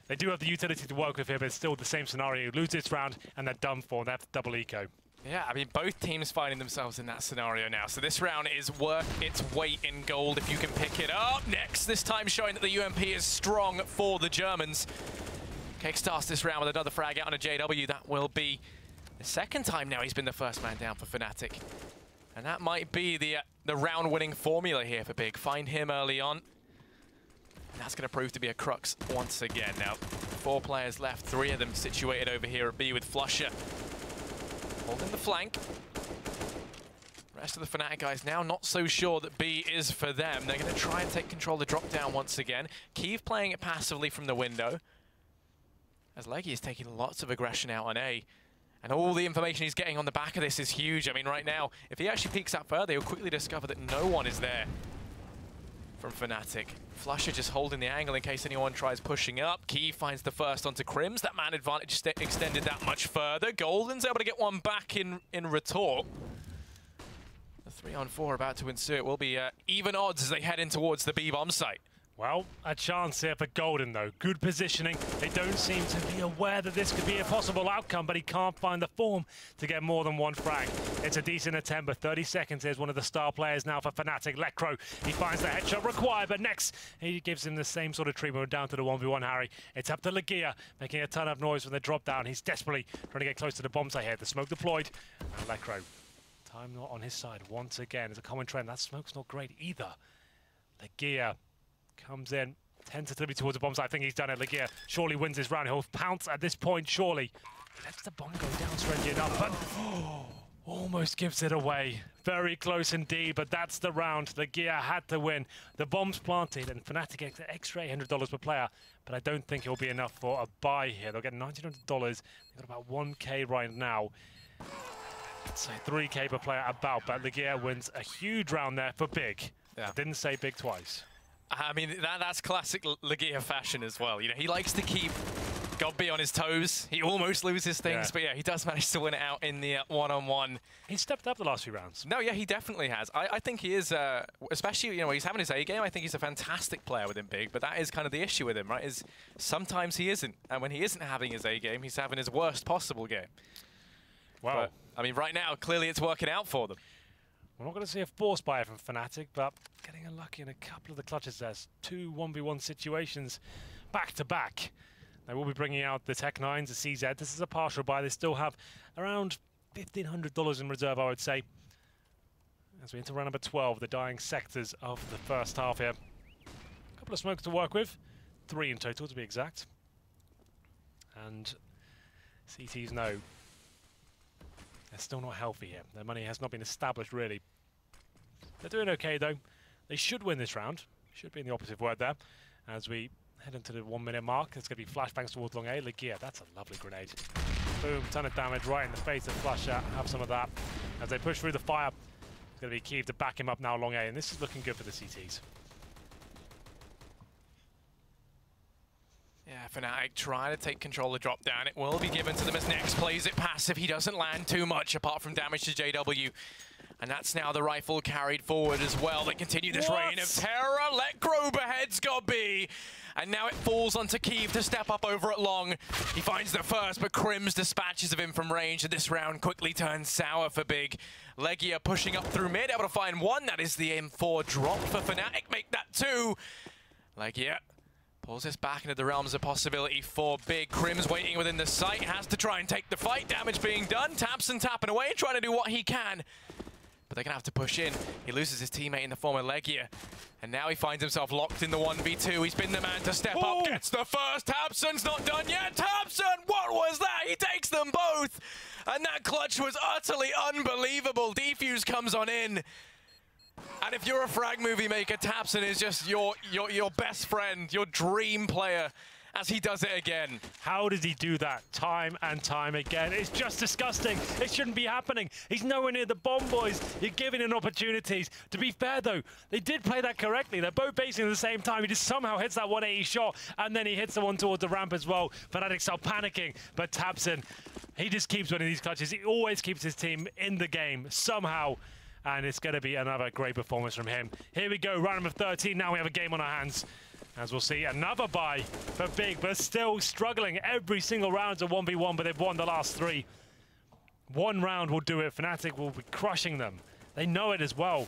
They do have the utility to work with here, but it's still the same scenario. Lose this round, and they're done for. They have double eco. Yeah, I mean, both teams finding themselves in that scenario now. So this round is worth its weight in gold if you can pick it up. Next, this time showing that the UMP is strong for the Germans. Cake starts this round with another frag out on a JW. That will be the second time now he's been the first man down for fnatic. And that might be the round-winning formula here for Big. Find him early on. And that's going to prove to be a crux once again. Now, 4 players left, 3 of them situated over here at B with flusha holding the flank. Rest of the fnatic guys now not so sure that B is for them. They're going to try and take control of the drop down once again. Keeb playing it passively from the window, as Legia is taking lots of aggression out on A. And all the information he's getting on the back of this is huge. I mean, right now, if he actually peeks out further, he'll quickly discover that no one is there from fnatic. flusha just holding the angle in case anyone tries pushing up. Keeb finds the first onto Crims. That man advantage extended that much further. Golden's able to get one back in retort. The 3-on-4 about to insert will be even odds as they head in towards the B bomb site. Well, a chance here for Golden, though. Good positioning. They don't seem to be aware that this could be a possible outcome, but he can't find the form to get more than one frag. It's a decent attempt, but 30 seconds. Here's one of the star players now for fnatic, Lekro. He finds the headshot required, but next he gives him the same sort of treatment. We're down to the 1v1, Harry. It's up to Legia, making a ton of noise from the drop down. He's desperately trying to get close to the bomb site here. The smoke deployed, and Lekro. Time not on his side once again. It's a common trend. That smoke's not great either. Legia comes in tentatively towards the bomb site. I think he's done it. Legia surely wins this round. He'll pounce at this point, surely. He lets the bomb go down, strangely enough, but almost gives it away. Very close indeed, but that's the round. Legia had to win. The bomb's planted, and fnatic gets an extra $800 per player, but I don't think it'll be enough for a buy here. They'll get $1,900. They've got about 1K right now. I'd say 3K per player about, but Legia wins a huge round there for Big. Yeah. I didn't say Big twice. I mean, that's classic Legia fashion as well. You know, he likes to keep Gobby on his toes. He almost loses things, but yeah, he does manage to win it out in the one-on-one. He's stepped up the last few rounds. No, yeah, he definitely has. I think he is, especially, you know, he's having his A game. I think he's a fantastic player within Big, but that is kind of the issue with him, right? Is sometimes he isn't. And when he isn't having his A game, he's having his worst possible game. Wow. But, I mean, right now, clearly it's working out for them. We're not going to see a force buy from fnatic, but getting unlucky in a couple of the clutches. There's 2 1v1 situations back to back. They will be bringing out the Tech-9s, the CZ. This is a partial buy. They still have around $1,500 in reserve, I would say. As we enter round number 12, the dying sectors of the first half here. A couple of smokes to work with. 3 in total, to be exact. And CTs know they're still not healthy here. Their money has not been established, really. They're doing okay, though. They should win this round. Should be in the opposite word there. As we head into the 1 minute mark, it's going to be flashbangs towards long A. Legia, that's a lovely grenade. Boom, ton of damage right in the face of Flusher. Have some of that. As they push through the fire, it's going to be key to back him up now, long A. And this is looking good for the CTs. Yeah, fnatic trying to take control of drop down. It will be given to them as Nex plays it passive. He doesn't land too much apart from damage to JW. And that's now the rifle carried forward as well. They continue this reign of terror. Let grow beheads Gobby. And now it falls onto Keeve to step up over at long. He finds the first, but Crims dispatches of him from range. And this round quickly turns sour for Big. Legia pushing up through mid, able to find 1. That is the M4 drop for fnatic. Make that 2. Legia pulls this back into the realms of possibility for Big. Crims waiting within the site, has to try and take the fight. Damage being done. TabseN tapping away, trying to do what he can. But they're going to have to push in. He loses his teammate in the form of Legia. And now he finds himself locked in the 1v2. He's been the man to step up. Gets the first. tabseN's not done yet. tabseN, what was that? He takes them both. And that clutch was utterly unbelievable. Defuse comes on in. And if you're a frag movie maker, tabseN is just your best friend, your dream player, as he does it again. How does he do that time and time again? It's just disgusting. It shouldn't be happening. He's nowhere near the bomb boys. You're giving him opportunities. To be fair, though, they did play that correctly. They're both basing at the same time. He just somehow hits that 180 shot, and then he hits the one towards the ramp as well. fnatic start panicking, but tabseN, he just keeps winning these clutches. He always keeps his team in the game somehow. And it's going to be another great performance from him. Here we go, round number 13. Now we have a game on our hands. As we'll see, another buy for Big, but still struggling. Every single round's a 1v1, but they've won the last 3. 1 round will do it. fnatic will be crushing them. They know it as well.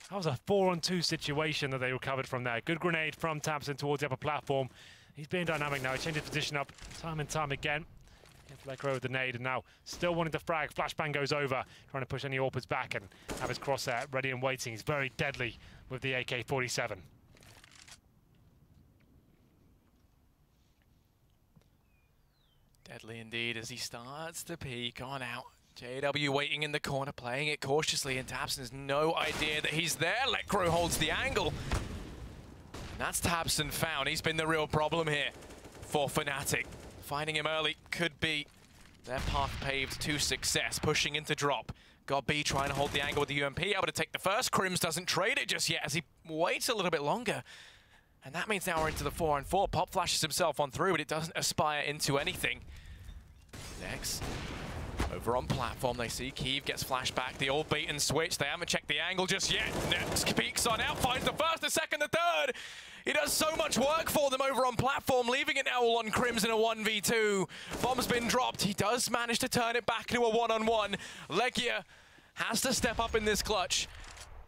That was a 4-on-2 situation that they recovered from there. Good grenade from tabseN towards the upper platform. He's being dynamic now. He changed his position up time and time again. Let go with the nade, and now still wanting to frag. Flashbang goes over, trying to push any AWPers back and have his crosshair ready and waiting. He's very deadly with the AK-47. Deadly indeed as he starts to peek on out. JW waiting in the corner, playing it cautiously, and tabseN has no idea that he's there. Letcro holds the angle. And that's tabseN found. He's been the real problem here for fnatic. Finding him early could be their path paved to success. Pushing into drop. Gobby trying to hold the angle with the UMP, able to take the first. Crims doesn't trade it just yet as he waits a little bit longer. And that means now we're into the 4-on-4. Pop flashes himself on through, but it doesn't aspire into anything. Next, over on platform, they see Keeve gets flashed back. The old bait and switch. They haven't checked the angle just yet. Next peeks on out, finds the first, the second, the third. He does so much work for them over on platform, leaving it now all on Crims in a 1v2. Bomb's been dropped. He does manage to turn it back into a 1-on-1. Legia has to step up in this clutch.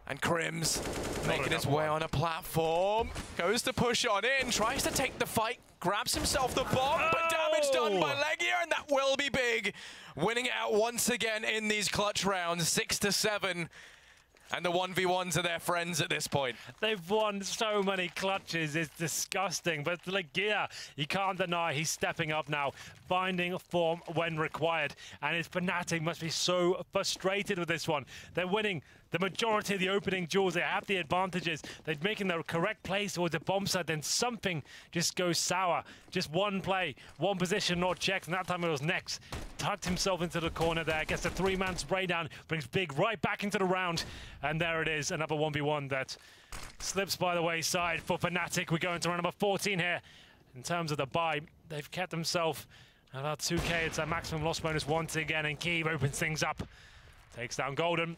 And Crims making his way on a platform. Goes to push on in, tries to take the fight, grabs himself the bomb, but damage done by Legia, and that will be Big. Winning it out once again in these clutch rounds, 6-7. And the 1v1s are their friends at this point. They've won so many clutches, it's disgusting. But Legia, you can't deny he's stepping up now, finding form when required. And his fnatic must be so frustrated with this one. They're winning the majority of the opening duels. They have the advantages. They're making the correct plays towards the bomb side, then something just goes sour. Just one play, one position not checked, and that time it was Nex. Tucked himself into the corner there, gets a 3-man spray down, brings Big right back into the round. And there it is, another 1v1 that slips by the wayside for fnatic. We go into round number 14 here. In terms of the buy, they've kept themselves about 2k. It's a maximum loss bonus once again, and Keeve opens things up. Takes down Golden.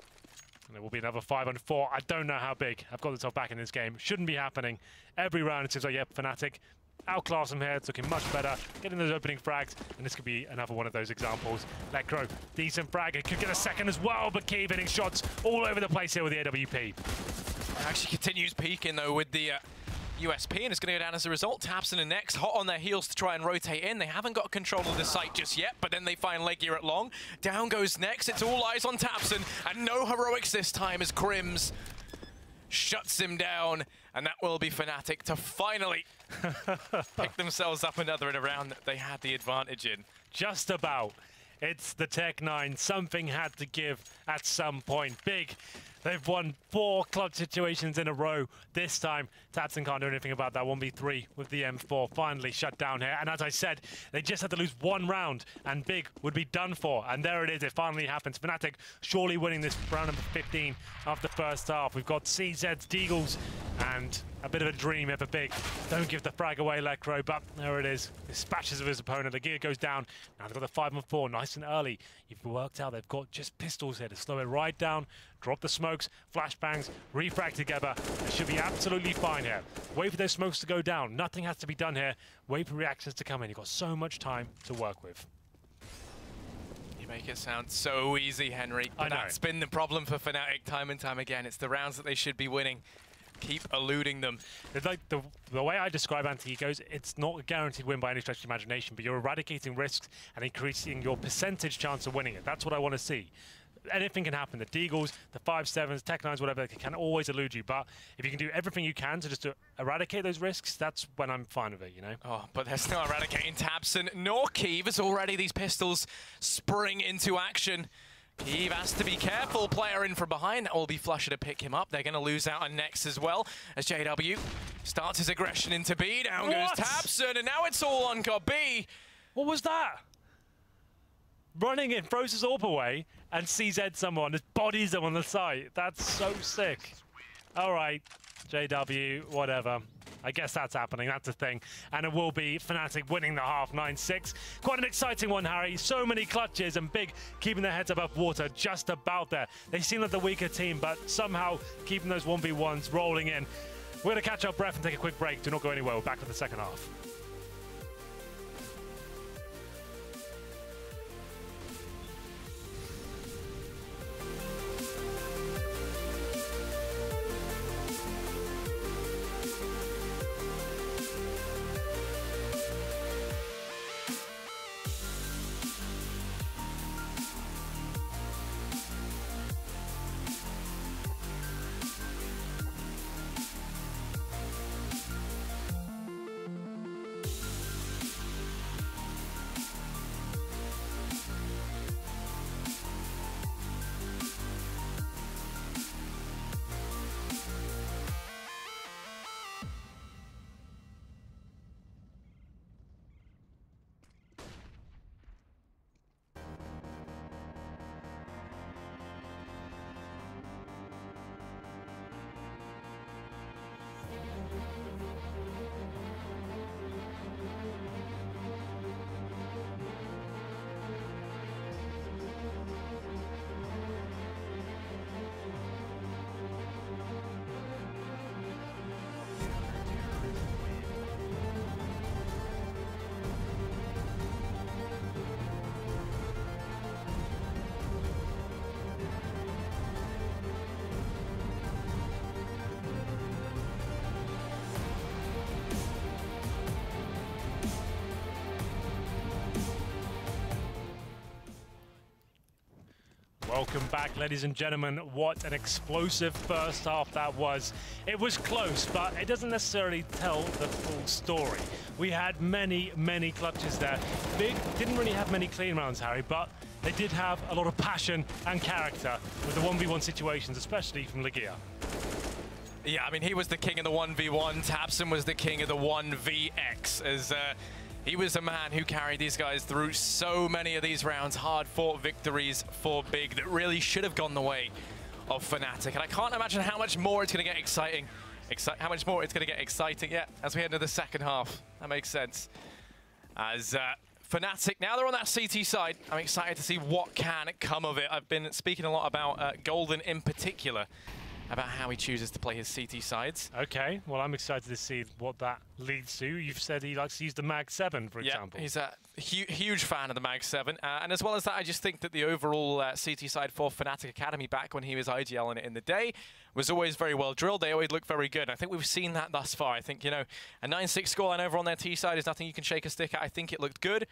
And it will be another 5-4. I don't know how big I've got the top back in this game. Shouldn't be happening. Every round it seems like, yep, Fnatic outclass him here. It's looking much better. Getting those opening frags, and this could be another one of those examples. Lekro, decent frag. It could get a second as well, but Keeve hitting shots all over the place here with the AWP. Actually continues peaking though with the USP, and it's going to go down as a result. Tabson and Next hot on their heels to try and rotate in. They haven't got control of the site just yet, but then they find Legia at long. Down goes Next. It's all eyes on Tabson, and no heroics this time as Crims shuts him down, and that will be Fnatic to finally pick themselves up another in a round that they had the advantage in. Just about. It's the Tech-9. Something had to give at some point. Big. They've won 4 clutch situations in a row. This time, Tabson can't do anything about that 1v3 with the M4 finally shut down here. And as I said, they just had to lose 1 round, and Big would be done for. And there it is. It finally happens. Fnatic surely winning this round number 15 of the first half. We've got CZ's Deagles and a bit of a dream here for Big. Don't give the frag away, Lekro, but there it is. Dispatches of his opponent. The gear goes down. Now they've got the 5-4, nice and early. You've worked out they've got just pistols here to slow it right down, drop the smokes, flashbangs, refrag together. They should be absolutely fine here. Wait for those smokes to go down. Nothing has to be done here. Wait for reactions to come in. You've got so much time to work with. You make it sound so easy, Henry. But that's been the problem for Fnatic time and time again. It's the rounds that they should be winning. Keep eluding them. It's like the way I describe anti-ecos, it's not a guaranteed win by any stretch of imagination, but you're eradicating risks and increasing your percentage chance of winning it. That's what I want to see. Anything can happen. The Deagles, the 5-7s, Tech-9s, whatever, they can always elude you. But if you can do everything you can to just to eradicate those risks, that's when I'm fine with it, you know? Oh, but there's no eradicating Tabson nor Keeve as already these pistols spring into action. Keeve has to be careful. Player in from behind. That will be Flusher to pick him up. They're going to lose out on Next as well as JW starts his aggression into B. Down goes Tabson, and now it's all on God B. What was that? Running in, throws his AWP away, and CZ someone, just bodies them on the site. That's so sick. All right, JW, whatever. I guess that's happening, that's a thing. And it will be Fnatic winning the half 9-6. Quite an exciting one, Harry. So many clutches, and Big keeping their heads above water just about there. They seem like the weaker team, but somehow keeping those 1v1s rolling in. We're going to catch our breath and take a quick break. Do not go anywhere. We're back for the second half. Welcome back, ladies and gentlemen. What an explosive first half that was. It was close, but it doesn't necessarily tell the full story. We had many, many clutches there. Big didn't really have many clean rounds, Harry, but they did have a lot of passion and character with the 1v1 situations, especially from Legia. Yeah, I mean, he was the king of the 1v1. Tabson was the king of the 1vx, as he was a man who carried these guys through so many of these rounds, hard-fought victories for Big that really should have gone the way of Fnatic. And I can't imagine how much more it's going to get exciting. How much more it's going to get exciting, yeah, as we head into the second half. That makes sense. As fnatic, now they're on that CT side. I'm excited to see what can come of it. I've been speaking a lot about Golden in particular, about how he chooses to play his CT sides. Okay, well, I'm excited to see what that leads to. You've said he likes to use the Mag 7, for example. He's a huge fan of the Mag 7. And as well as that, I just think that the overall CT side for Fnatic Academy back when he was IGL in the day was always very well drilled. They always look very good. I think we've seen that thus far. I think, you know, a 9-6 scoreline over on their T side is nothing you can shake a stick at. I think it looked good.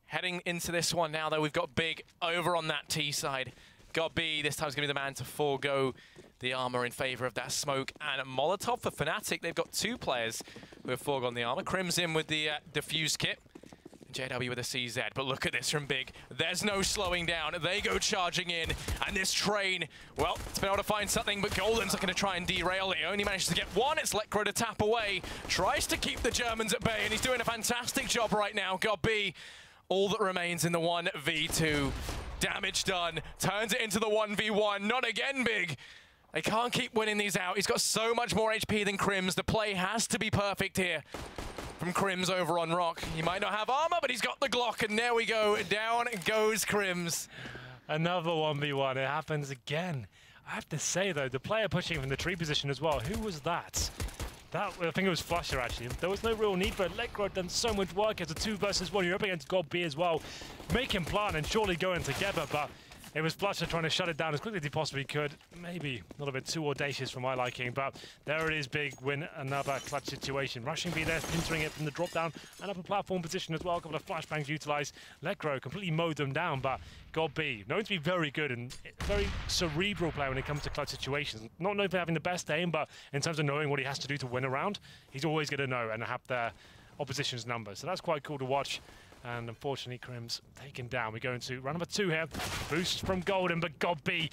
Heading into this one now, though, we've got Big over on that T side. Got B, this time's going to be the man to forego the armor in favor of that smoke and Molotov. For Fnatic, they've got 2 players who have foregone the armor. Crimson with the diffuse kit, and JW with a CZ. But look at this from Big. There's no slowing down. They go charging in, and this train, well, it's been able to find something, but Golden's looking to try and derail it. He only manages to get one. It's Lecro to tap away. Tries to keep the Germans at bay, and he's doing a fantastic job right now. Got B. All that remains in the 1v2. Damage done. Turns it into the 1v1. Not again, Big. They can't keep winning these out. He's got so much more HP than Crims. The play has to be perfect here from Crims over on Rock. He might not have armor, but he's got the Glock, and there we go. Down goes Crims. Another 1v1. It happens again. I have to say, though, the player pushing from the tree position as well. Who was that? I think it was Flusher, actually. There was no real need for it. Lecro had done so much work as a 2 versus 1. You're up against God B as well. Make him plan and surely go in together, but it was Flusher trying to shut it down as quickly as he possibly could. Maybe a little bit too audacious for my liking, but there it is. Big win, another clutch situation. Rushing B there, entering it from the drop down and up a platform position as well. A couple of flashbangs utilized. Lecro completely mowed them down, but God B, known to be very good and very cerebral player when it comes to clutch situations. Not known for having the best aim, but in terms of knowing what he has to do to win a round, he's always going to know and have the opposition's number. So that's quite cool to watch. And unfortunately, Crims taken down. We go into round number 2 here. Boost from Golden, but God B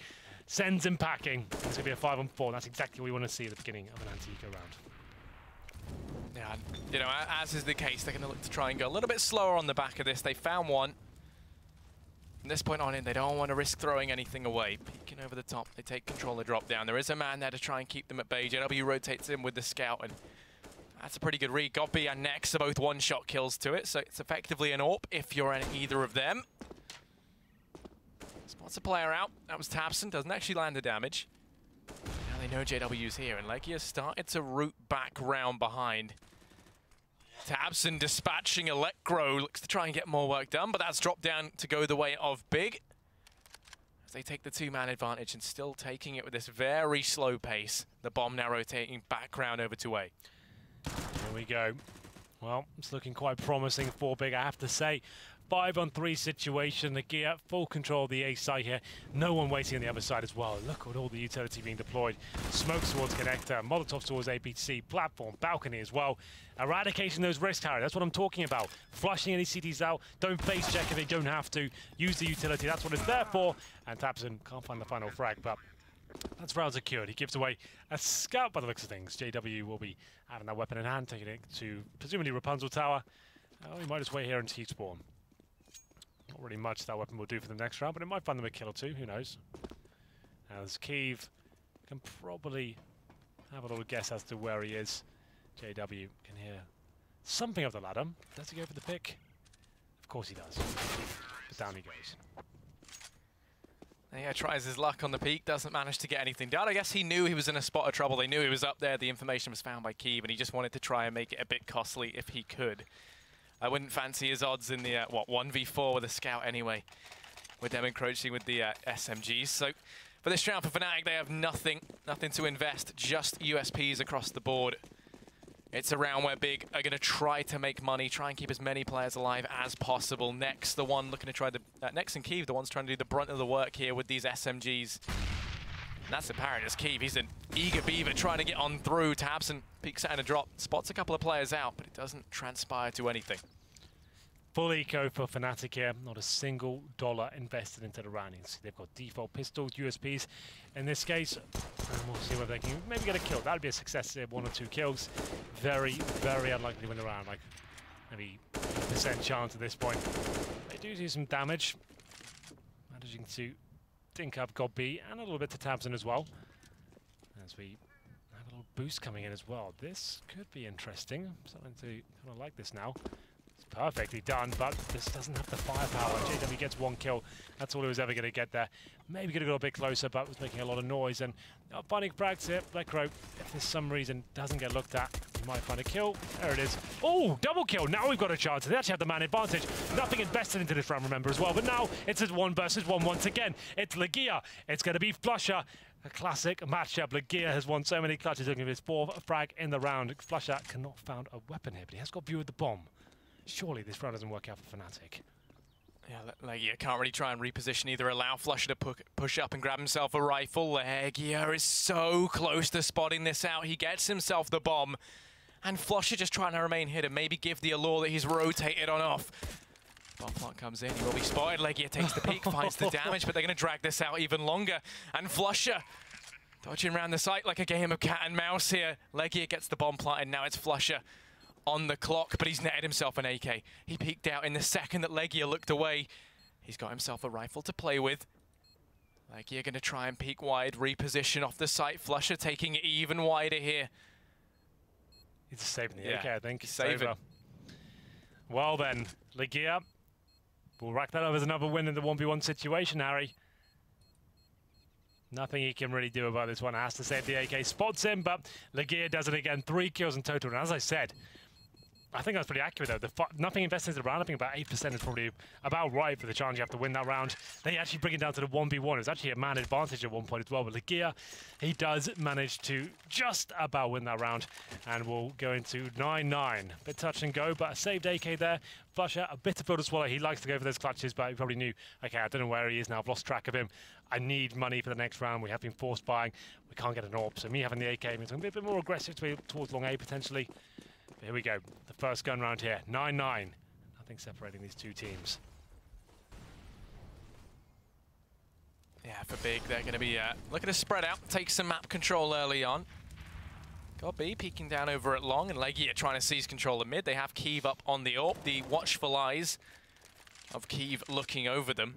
sends him packing. It's going to be a 5-on-4. That's exactly what we want to see at the beginning of an anti-eco round. Yeah, you know, as is the case, they're going to look to try and go a little bit slower on the back of this. They found one. From this point on in, they don't want to risk throwing anything away. Peeking over the top, they take control of drop down. There is a man there to try and keep them at bay. JW rotates in with the scout, and that's a pretty good read. Gobi and Nex are both one-shot kills to it, so it's effectively an AWP if you're in either of them. Spots a player out. That was Tabson. Doesn't actually land the damage. Now they know JW's here, and Legia started to root back round behind. Tabson dispatching Electro. Looks to try and get more work done, but that's dropped down to go the way of Big. As they take the 2-man advantage and still taking it with this very slow pace. The bomb now rotating back round over to A. Here we go. Well, it's looking quite promising for Big, I have to say. 5-on-3 situation. The gear, full control of the A site here. No one waiting on the other side as well. Look at all the utility being deployed. Smokes towards connector, Molotov towards APC, platform, balcony as well. Eradicating those risks, Harry. That's what I'm talking about. Flushing any CTs out. Don't face check if they don't have to. Use the utility. That's what it's there for. And Tabson can't find the final frag, but that's round secured. He gives away a scout by the looks of things. JW will be having that weapon in hand, taking it to presumably Rapunzel Tower. Oh, he might just wait here until he spawn. Not really much that weapon will do for the next round, but it might find them a kill or 2. Who knows? As Kiev can probably have a little guess as to where he is. JW can hear something of the ladder. Does he go for the pick? Of course he does. But down he goes. Yeah, tries his luck on the peak, doesn't manage to get anything done. I guess he knew he was in a spot of trouble. They knew he was up there. The information was found by Kiev, and he just wanted to try and make it a bit costly if he could. I wouldn't fancy his odds in the, 1v4 with a scout anyway, with them encroaching with the SMGs. So for this round for Fnatic, they have nothing to invest, just USPs across the board. It's a round where Big are going to try to make money, try and keep as many players alive as possible. Nex, the one looking to try the... Nex and Kiev, the ones trying to do the brunt of the work here with these SMGs. And that's apparent as Kiev. He's an eager beaver trying to get on through. Tabson peeks out and a drop. Spots a couple of players out, but it doesn't transpire to anything. Full eco for Fnatic here. Not a single dollar invested into the roundings. They've got default pistols, USPs. In this case, and we'll see whether they can maybe get a kill. That would be a success there, 1 or 2 kills. Very, very unlikely to win the round. Like maybe 1% chance at this point. They do some damage. Managing to dink up God B and a little bit to Tabson as well. As we have a little boost coming in as well. This could be interesting. I'm starting to kind of like this now. It's perfectly done, but this doesn't have the firepower. JW gets 1 kill. That's all he was ever going to get there. Maybe could have got a bit closer, but was making a lot of noise. And finding frags here, Blackrow, if for some reason doesn't get looked at, he might find a kill. There it is. Oh, double kill. Now we've got a chance. They actually have the man advantage. Nothing invested into this round, remember, as well. But now it's a 1 versus 1 once again. It's Legia. It's going to be flusha. A classic matchup. Legia has won so many clutches, looking for his 4th frag in the round. flusha cannot find a weapon here, but he has got view of the bomb. Surely this round doesn't work out for fnatic. Yeah, Legia can't really try and reposition either. Allow flusha to push up and grab himself a rifle. Legia is so close to spotting this out. He gets himself the bomb. And flusha just trying to remain hidden. Maybe give the allure that he's rotated on off. Bomb plant comes in. He will be spotted. Legia takes the peek, finds the damage, but they're going to drag this out even longer. And flusha dodging around the site like a game of cat and mouse here. Legia gets the bomb planted. Now it's flusha on the clock, but he's netted himself an AK. He peeked out in the second that Legia looked away. He's got himself a rifle to play with. Legia going to try and peek wide, reposition off the site. flusha taking it even wider here. He's saving the AK, I think. He's saving. Well then, Legia will rack that up as another win in the 1v1 situation, Harry. Nothing he can really do about this one. Has to save the AK. Spots him, but Legia does it again. 3 kills in total. And as I said, I think that's pretty accurate, though. Nothing invested in the round. I think about 8% is probably about right for the chance you have to win that round. They actually bring it down to the 1v1. It was actually a man advantage at one point as well. But Legia, he does manage to just about win that round. And we'll go into 9-9. Bit touch and go, but a saved AK there. flusha, a bit of build to swallow. He likes to go for those clutches, but he probably knew, okay, I don't know where he is now. I've lost track of him. I need money for the next round. We have been forced buying. We can't get an AWP. So me having the AK means I'm going to be a bit more aggressive towards long A potentially. Here we go, the first gun round here, 9-9. Nothing separating these two teams. Yeah, for Big, they're going to be looking to spread out, take some map control early on. Got B peeking down over at long, and Legia trying to seize control of mid. They have Keeve up on the AWP, the watchful eyes of Keeve looking over them.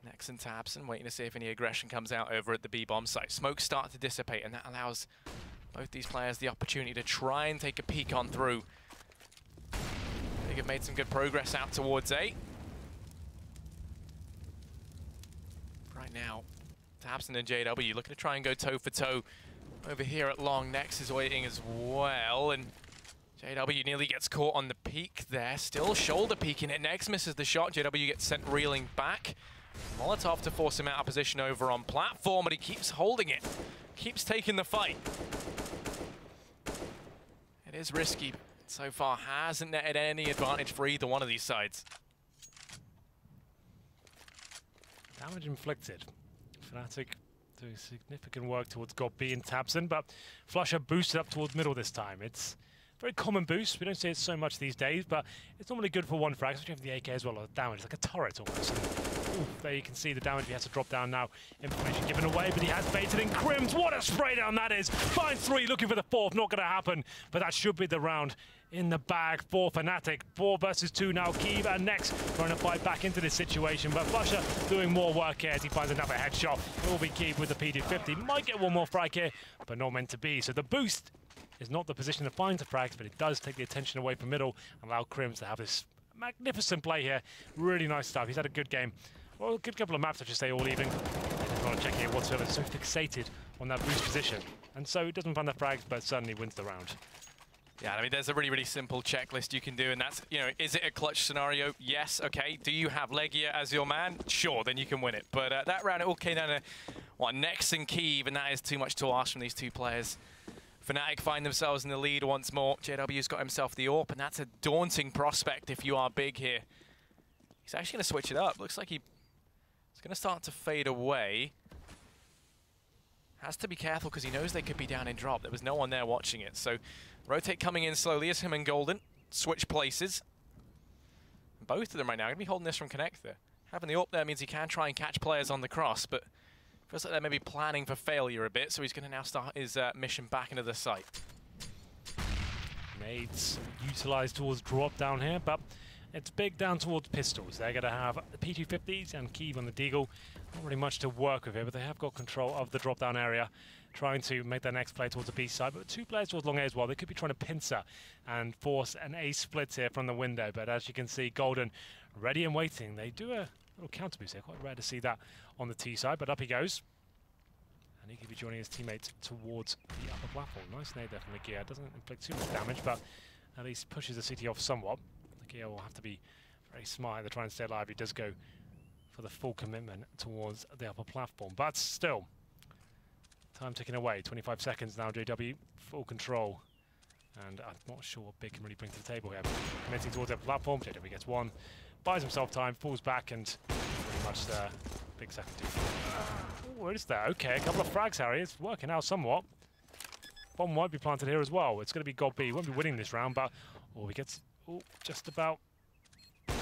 Nex and tabseN waiting to see if any aggression comes out over at the B-bomb site. Smokes start to dissipate, and that allows both these players the opportunity to try and take a peek on through. Big have made some good progress out towards A. Right now, tabseN and JW looking to try and go toe for toe over here at long. Nex is waiting as well, and JW nearly gets caught on the peek there. Still shoulder peeking it. Nex misses the shot. JW gets sent reeling back. Molotov to force him out of position over on platform, but he keeps holding it. Keeps taking the fight. It is risky. So far hasn't netted any advantage for either one of these sides. Damage inflicted. fnatic doing significant work towards God B and tabseN, but flusha boosted up towards middle this time. It's a very common boost. We don't see it so much these days, but it's normally good for one frag, especially if the AK as well, or damage. It's like a turret almost. Ooh, there you can see the damage he has to drop down now. Information given away, but he has baited in Crims. What a spray down that is. Finds 3, looking for the 4th. Not going to happen, but that should be the round in the bag for fnatic. 4 versus 2 now. Keeve and Nex trying to fight back into this situation, but flusha doing more work here as he finds another headshot. It will be Keeve with the PD50. Might get one more frag here, but not meant to be. So the boost is not the position to find the frags, but it does take the attention away from middle and allow Crims to have this magnificent play here. Really nice stuff. He's had a good game. Well, a good couple of maps, I should say, all evening. He's not checking it whatsoever. So fixated on that boost position. And so he doesn't find the frags, but certainly wins the round. Yeah, I mean, there's a really, really simple checklist you can do, and that's, you know, is it a clutch scenario? Yes, okay. Do you have Legia as your man? Sure, then you can win it. But that round, it all came down to, what, Nex and Keeve, and that is too much to ask from these two players. fnatic find themselves in the lead once more. JW's got himself the AWP, and that's a daunting prospect if you are Big here. He's actually going to switch it up. Looks like he's going to start to fade away. Has to be careful because he knows they could be down in drop. There was no one there watching it. So rotate coming in slowly as him and Golden. Switch places. Both of them right now are going to be holding this from Connect there. Having the AWP there means he can try and catch players on the cross, but feels like they're maybe planning for failure a bit, so he's going to now start his mission back into the site. Nades utilised towards drop down here, but It's big down towards pistols. They're going to have the P250s and Keeve on the Deagle. Not really much to work with here, but they have got control of the drop-down area, trying to make their next play towards the B side. But 2 players towards long A as well. They could be trying to pincer and force an A split here from the window. But as you can see, Golden ready and waiting. They do a little counter boost here. Quite rare to see that on the T side, but up he goes. And he could be joining his teammates towards the upper platform. Nice nade there from the Gear. Doesn't inflict too much damage, but at least pushes the CT off somewhat. The Gear will have to be very smart to try and stay alive. He does go for the full commitment towards the upper platform. But still, time ticking away. 25 seconds now, JW, full control. And I'm not sure what Big can really bring to the table here. Committing towards the upper platform, JW gets one, buys himself time, falls back, and pretty much Big second two. What is that? Okay, a couple of frags, Harry. It's working out somewhat. Bomb might be planted here as well. It's going to be God B. He won't be winning this round, but he gets just about. He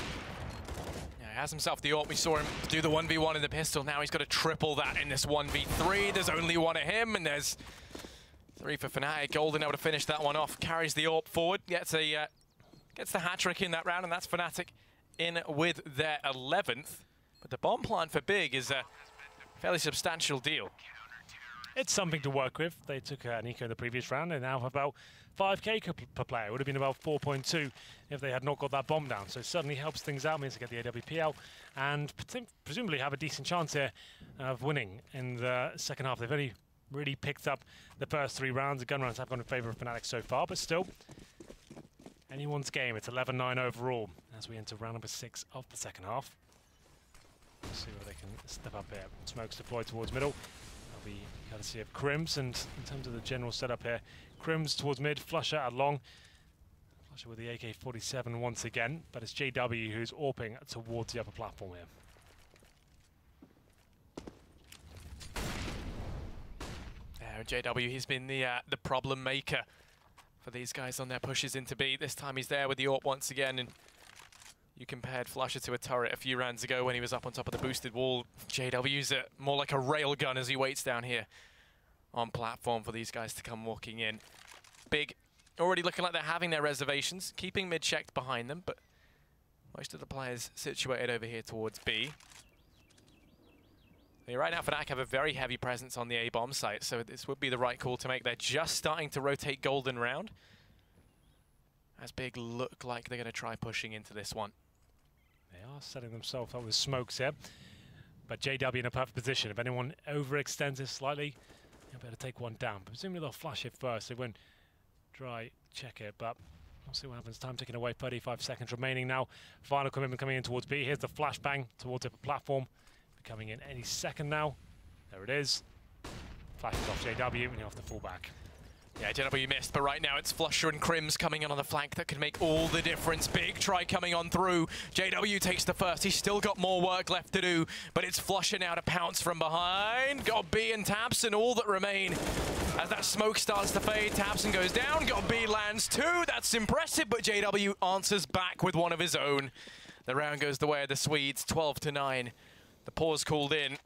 has himself the AWP. We saw him do the 1v1 in the pistol. Now he's got to triple that in this 1v3. There's only one of him, and there's 3 for fnatic. Golden able to finish that one off. Carries the AWP forward. Gets the hat-trick in that round, and that's fnatic in with their 11th. But the bomb plant for Big is a fairly substantial deal. It's something to work with. They took an eco in the previous round. They now have about 5k per player. It would have been about 4.2 if they had not got that bomb down. So it certainly helps things out, means they get the AWP out, and presumably have a decent chance here of winning in the second half. They've only really picked up the first 3 rounds. The gun rounds have gone in favour of fnatic so far, but still, anyone's game. It's 11-9 overall as we enter round number 6 of the second half. Let's see where they can step up here. Smokes deployed towards middle. That'll be courtesy of Crims, and in terms of the general setup here, Crims towards mid, Flusher at long. Flusher with the AK-47 once again, but it's JW who's AWPing towards the upper platform here. JW, he's been the problem maker for these guys on their pushes into B. This time he's there with the AWP once again, and you compared Flusher to a turret a few rounds ago when he was up on top of the boosted wall. JW's more like a railgun as he waits down here on platform for these guys to come walking in. Big already looking like they're having their reservations, keeping mid checked behind them, but most of the players situated over here towards B. Right now, fnatic have a very heavy presence on the A-bomb site, so this would be the right call to make. They're just starting to rotate Golden round, as Big look like they're going to try pushing into this one. They are setting themselves up with smokes here, but JW in a perfect position. If anyone overextends it slightly, they'll better take one down. But presumably they'll flash it first. They won't try check it, but we'll see what happens. Time ticking away, 35 seconds remaining now. Final commitment coming in towards B. Here's the flashbang towards the platform. Coming in any second now. There it is. Flashes off JW, and he'll have to fall back. Yeah, JW missed, but right now it's Flusher and Crims coming in on the flank that could make all the difference. Big try coming on through. JW takes the first. He's still got more work left to do, but it's Flusher now to pounce from behind. Got B and Tabson all that remain. As that smoke starts to fade, Tabson goes down. Got B lands 2. That's impressive, but JW answers back with one of his own. The round goes the way of the Swedes, 12-9. The pause called in.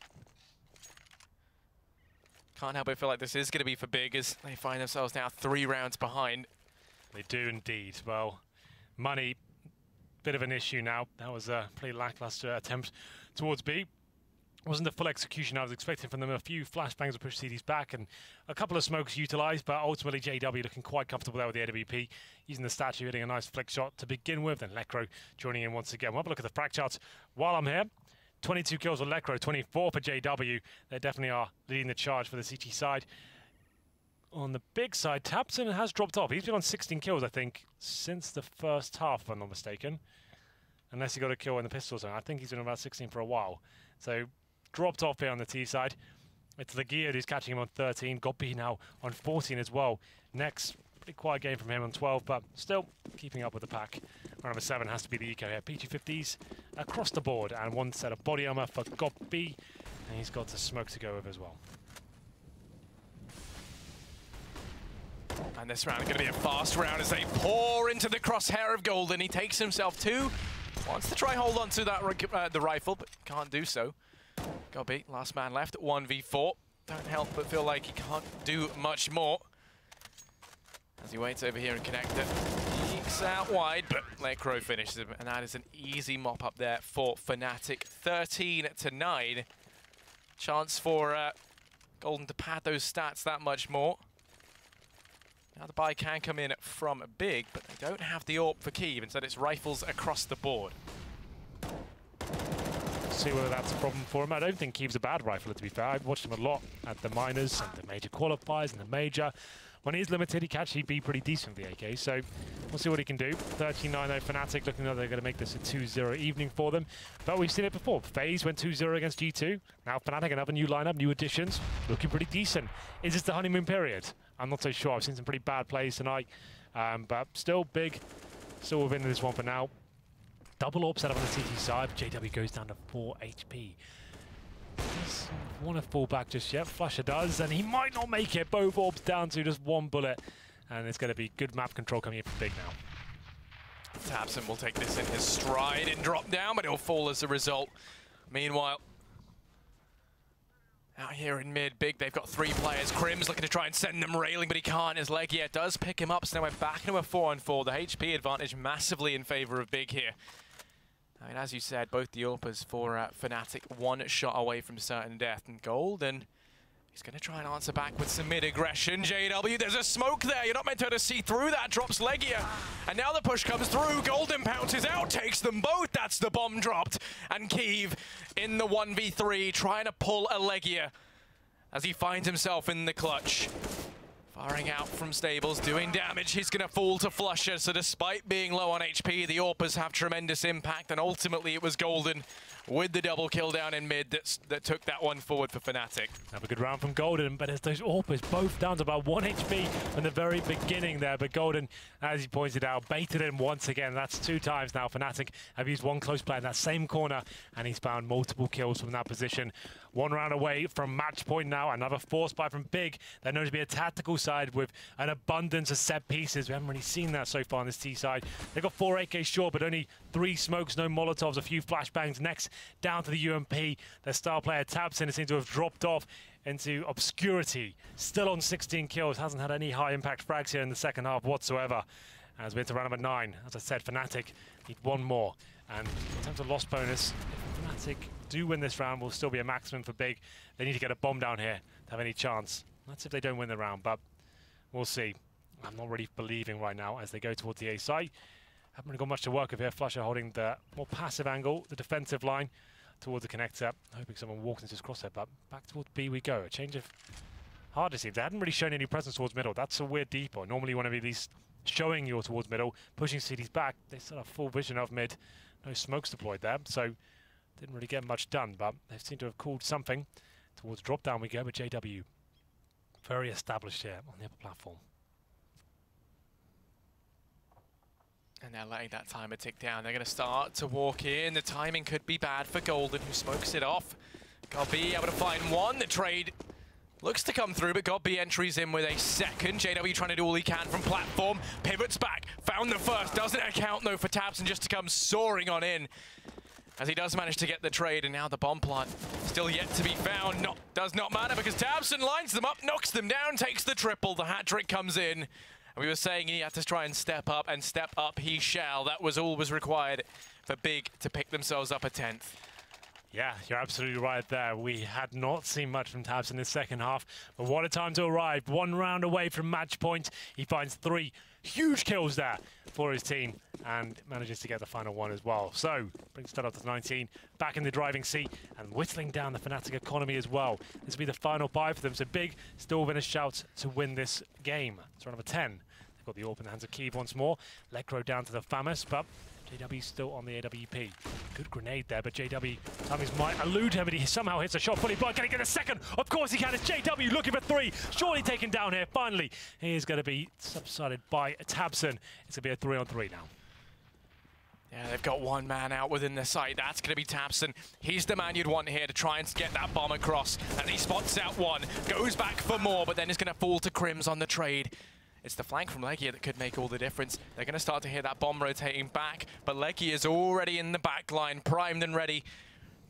Can't help but feel like this is going to be for Big as they find themselves now 3 rounds behind. They do indeed. Well, money, bit of an issue now. That was a pretty lackluster attempt towards B. Wasn't the full execution I was expecting from them. A few flashbangs to push CDs back and a couple of smokes utilised, but ultimately JW looking quite comfortable there with the AWP, using the statue, hitting a nice flick shot to begin with, and Lekro joining in once again. We'll have a look at the frag charts while I'm here. 22 kills for Lekro, 24 for JW. They definitely are leading the charge for the CT side. On the Big side, Tabson has dropped off. He's been on 16 kills, I think, since the first half, if I'm not mistaken. Unless he got a kill in the pistol zone. I think he's been about 16 for a while. So, dropped off here on the T side. It's Legia who's catching him on 13. Gobby now on 14 as well. Next, pretty quiet game from him on 12, but still keeping up with the pack. Round number 7 has to be the eco here. P250s across the board, and one set of body armor for Gobby, and he's got the smoke to go with as well. And this round is going to be a fast round as they pour into the crosshair of Golden. He takes himself 2. Wants to try hold on to that the rifle, but can't do so. Gobby, last man left, 1v4. Don't help but feel like he can't do much more. As he waits over here and connect it. Smokes out wide, but Lekro finishes him, and that is an easy mop up there for fnatic. 13-9. Chance for Golden to pad those stats that much more. Now the buy can come in from Big, but they don't have the AWP for Keeve. Instead, it's rifles across the board. See whether that's a problem for him. I don't think Keeve's a bad rifler, to be fair. I've watched him a lot at the minors and the major qualifiers and the major. When he's limited, he can actually be pretty decent with the AK, so we'll see what he can do. 13-9 though, fnatic looking like they're going to make this a 2-0 evening for them. But we've seen it before. FaZe went 2-0 against G2. Now fnatic, another new lineup, new additions, looking pretty decent. Is this the honeymoon period? I'm not so sure. I've seen some pretty bad plays tonight, but still Big, still within this one for now. Double AWP set up on the CT side, but JW goes down to 4 HP. Doesn't want to fall back just yet. flusha does, and he might not make it. Both AWPs down to just one bullet, and it's going to be good map control coming in from Big now. tabseN will take this in his stride and drop down, but he'll fall as a result. Meanwhile, out here in mid, Big, they've got 3 players. Crim's looking to try and send them railing, but he can't. His Legia does pick him up, so now we're back into a 4-on-4. The HP advantage massively in favor of Big here. I mean, as you said, both the AWPers for fnatic, 1 shot away from certain death. And Golden, he's going to try and answer back with some mid-aggression. JW, there's a smoke there. You're not meant to see through that. Drops Legia. And now the push comes through. Golden pounces out, takes them both. That's the bomb dropped. And Keeve in the 1v3, trying to pull a Legia as he finds himself in the clutch. Firing out from Stables, doing damage. He's going to fall to flusha. So despite being low on HP, the AWPers have tremendous impact. And ultimately, it was Golden with the double kill down in mid that took that one forward for fnatic. Have a good round from Golden, but it's those AWPers both down to about 1 HP from the very beginning there. But Golden, as he pointed out, baited him once again. That's 2 times now. fnatic have used 1 close play in that same corner, and he's found multiple kills from that position. 1 round away from match point now. Another force buy from Big. They're known to be a tactical side with an abundance of set pieces. We haven't really seen that so far on this T side. They've got 4 AK short, but only 3 smokes, no Molotovs, a few flashbangs. Next, down to the UMP. Their star player tabseN seems to have dropped off into obscurity. Still on 16 kills. Hasn't had any high impact frags here in the second half whatsoever. As we're into round number 9. As I said, fnatic need 1 more. And in terms of loss bonus, if fnatic do win this round, will still be a maximum for Big. They need to get a bomb down here to have any chance. That's if they don't win the round, but we'll see. I'm not really believing right now as they go towards the A site. Haven't really got much to work with here. flusha holding the more passive angle, the defensive line towards the connector. Hoping someone walks into his crosshair, but back towards B we go. A change of hard to see. They hadn't really shown any presence towards middle. That's a weird depot. Normally you want to be at least showing you towards middle, pushing CDs back. They still have full vision of mid. No smokes deployed there, so didn't really get much done, but they seem to have called something. Towards drop down we go, but JW very established here on the upper platform. And they're letting that timer tick down. They're going to start to walk in. The timing could be bad for Golden, who smokes it off. Godby able to find 1. The trade looks to come through, but Godby entries in with a second. JW trying to do all he can from platform. Pivots back. Found the first. Doesn't account, though, for tabseN just to come soaring on in. As he does manage to get the trade, and now the bomb plant still yet to be found. Does not matter, because tabseN lines them up, knocks them down, takes the triple. The hat trick comes in. We were saying he had to try and step up he shall. That was all was required for Big to pick themselves up a 10th. Yeah, you're absolutely right there. We had not seen much from tabseN in the second half, but what a time to arrive. 1 round away from match point. He finds 3 huge kills there for his team and manages to get the final 1 as well. So, brings that up to 19, back in the driving seat and whistling down the fnatic economy as well. This will be the final 5 for them, so Big still within a shout to win this game. It's round number 10. They've got the AWP in the hands of Keeve once more. Lekro down to the Famous, but JW still on the AWP. Good grenade there, but JW timings might elude him, but he somehow hits a shot fully blind. Can he get a second? Of course he can. It's JW looking for 3. Surely taken down here. Finally, he is going to be subsided by tabseN. It's going to be a 3-on-3 now. Yeah, they've got 1 man out within the site. That's going to be tabseN. He's the man you'd want here to try and get that bomb across. And he spots out 1, goes back for more, but then is going to fall to Crims on the trade. It's the flank from Legia that could make all the difference. They're going to start to hear that bomb rotating back, but Legia is already in the back line, primed and ready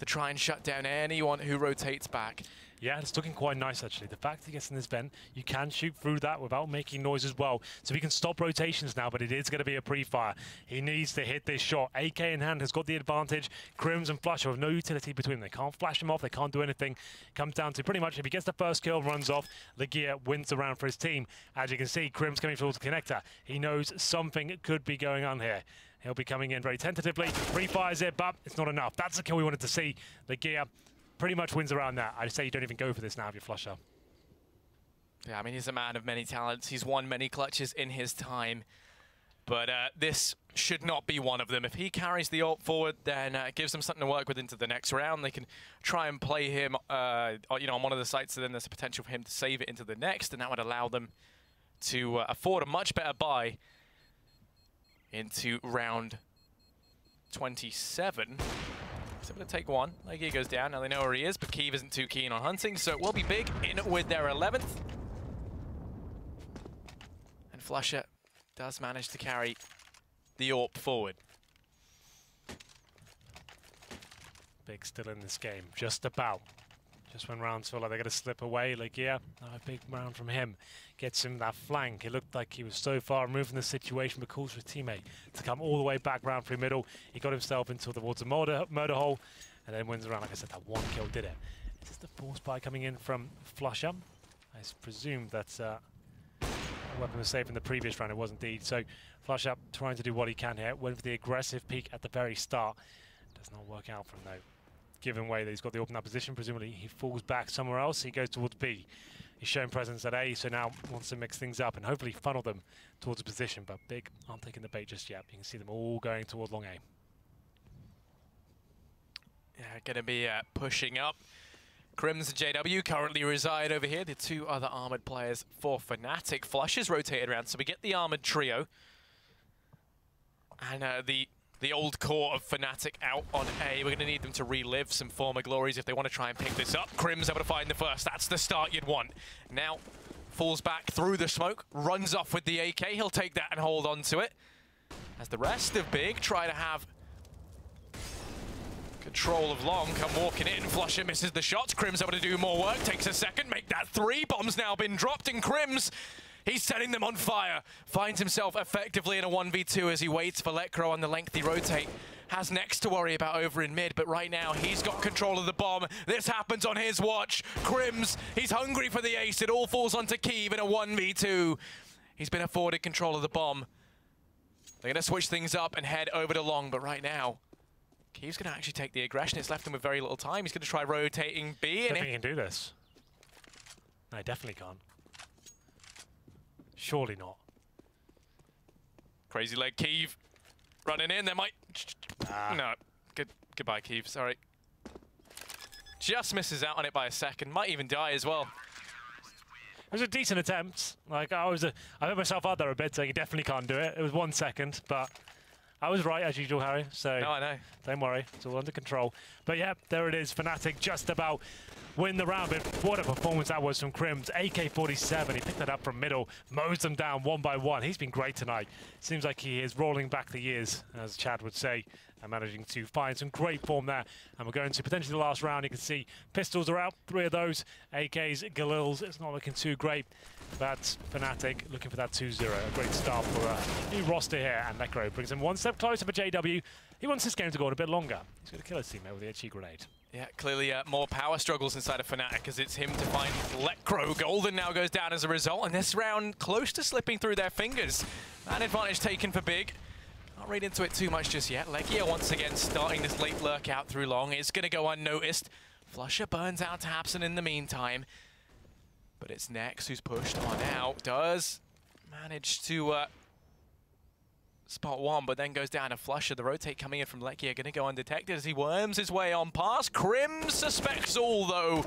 to try and shut down anyone who rotates back. Yeah, it's looking quite nice, actually. The fact that he gets in this vent, you can shoot through that without making noise as well. So we can stop rotations now, but it is going to be a pre-fire. He needs to hit this shot. AK in hand has got the advantage. Crims and Flusher have no utility between them. They can't flash him off. They can't do anything. Comes down to pretty much if he gets the first kill, runs off, Legia wins the round for his team. As you can see, Crims coming towards the connector. He knows something could be going on here. He'll be coming in very tentatively. Pre-fires it, but it's not enough. That's the kill we wanted to see. Legia pretty much wins around that. I'd say you don't even go for this now if you're Flusher. Yeah, I mean, he's a man of many talents. He's won many clutches in his time. But this should not be one of them. If he carries the ult forward, then it gives them something to work with into the next round. They can try and play him on one of the sites, so then there's a potential for him to save it into the next, and that would allow them to afford a much better buy into round 27. So going to take one. Legia goes down. Now they know where he is, but Kiev isn't too keen on hunting, so it will be big in with their 11th. And Flusher does manage to carry the AWP forward. Big still in this game, just about. Just when rounds feel like they're going to slip away, Legia, a big round from him. Gets him that flank. It looked like he was so far removed from the situation, but calls for his teammate to come all the way back round through middle. He got himself into towards the murder hole, and then wins around. Like I said, that one kill did it. Is this the force buy coming in from Flusher? I presume that weapon was safe in the previous round. It was indeed. So Flusher trying to do what he can here. Went for the aggressive peek at the very start. Does not work out for him though. Given way that he's got the open up position, presumably he falls back somewhere else. He goes towards B. He's shown presence at A, so now wants to mix things up and hopefully funnel them towards a position. But Big aren't taking the bait just yet. You can see them all going towards long A. Yeah, going to be pushing up. Crims and JW currently reside over here. The two other armored players for fnatic. Flush is rotated around, so we get the armored trio. And the old core of fnatic out on A. We're going to need them to relive some former glories if they want to try and pick this up. Crims able to find the first. That's the start you'd want. Now falls back through the smoke, runs off with the AK. He'll take that and hold on to it. As the rest of Big try to have control of long, come walking in. Flusher misses the shots. Crims able to do more work. Takes a second, make that 3. Bomb's now been dropped, and Crims, he's setting them on fire. Finds himself effectively in a 1v2 as he waits for Lekro on the lengthy rotate. Has next to worry about over in mid, but right now he's got control of the bomb. This happens on his watch. Crims, he's hungry for the ace. It all falls onto Kiev in a 1v2. He's been afforded control of the bomb. They're going to switch things up and head over to long, but right now, Kiev's going to actually take the aggression. It's left him with very little time. He's going to try rotating B. I don't think he can do this. No, he definitely can't. Surely not. Crazy leg Kiev running in. There might... No. Goodbye, Kiev. Sorry. Just misses out on it by a second. Might even die as well. It was a decent attempt. Like I put myself out there a bit saying he definitely can't do it. It was 1 second, but I was right as usual, Harry. So no, I know. Don't worry. It's all under control. But yeah, there it is. fnatic just about win the round. But what a performance that was from Crims. AK-47, he picked that up from middle, mows them down one by one. He's been great tonight. Seems like he is rolling back the years, as Chad would say, and managing to find some great form there. And we're going to potentially the last round. You can see pistols are out, 3 of those. AKs, Galils, it's not looking too great. But fnatic looking for that 2-0. A great start for a new roster here. And Lekro brings him one step closer for JW. He wants this game to go on a bit longer. He's going to kill his teammate with the HE grenade. Yeah, clearly more power struggles inside of fnatic as it's him to find Lekro. Golden now goes down as a result, and this round close to slipping through their fingers. That advantage taken for Big. Not read into it too much just yet. Legia once again starting this late lurk out through long. It's going to go unnoticed. Flusher burns out to Hapson in the meantime. But it's Nex who's pushed on out. Does manage to spot one, but then goes down to Flusher. The rotate coming in from Legia going to go undetected as he worms his way on past. Crims suspects all though.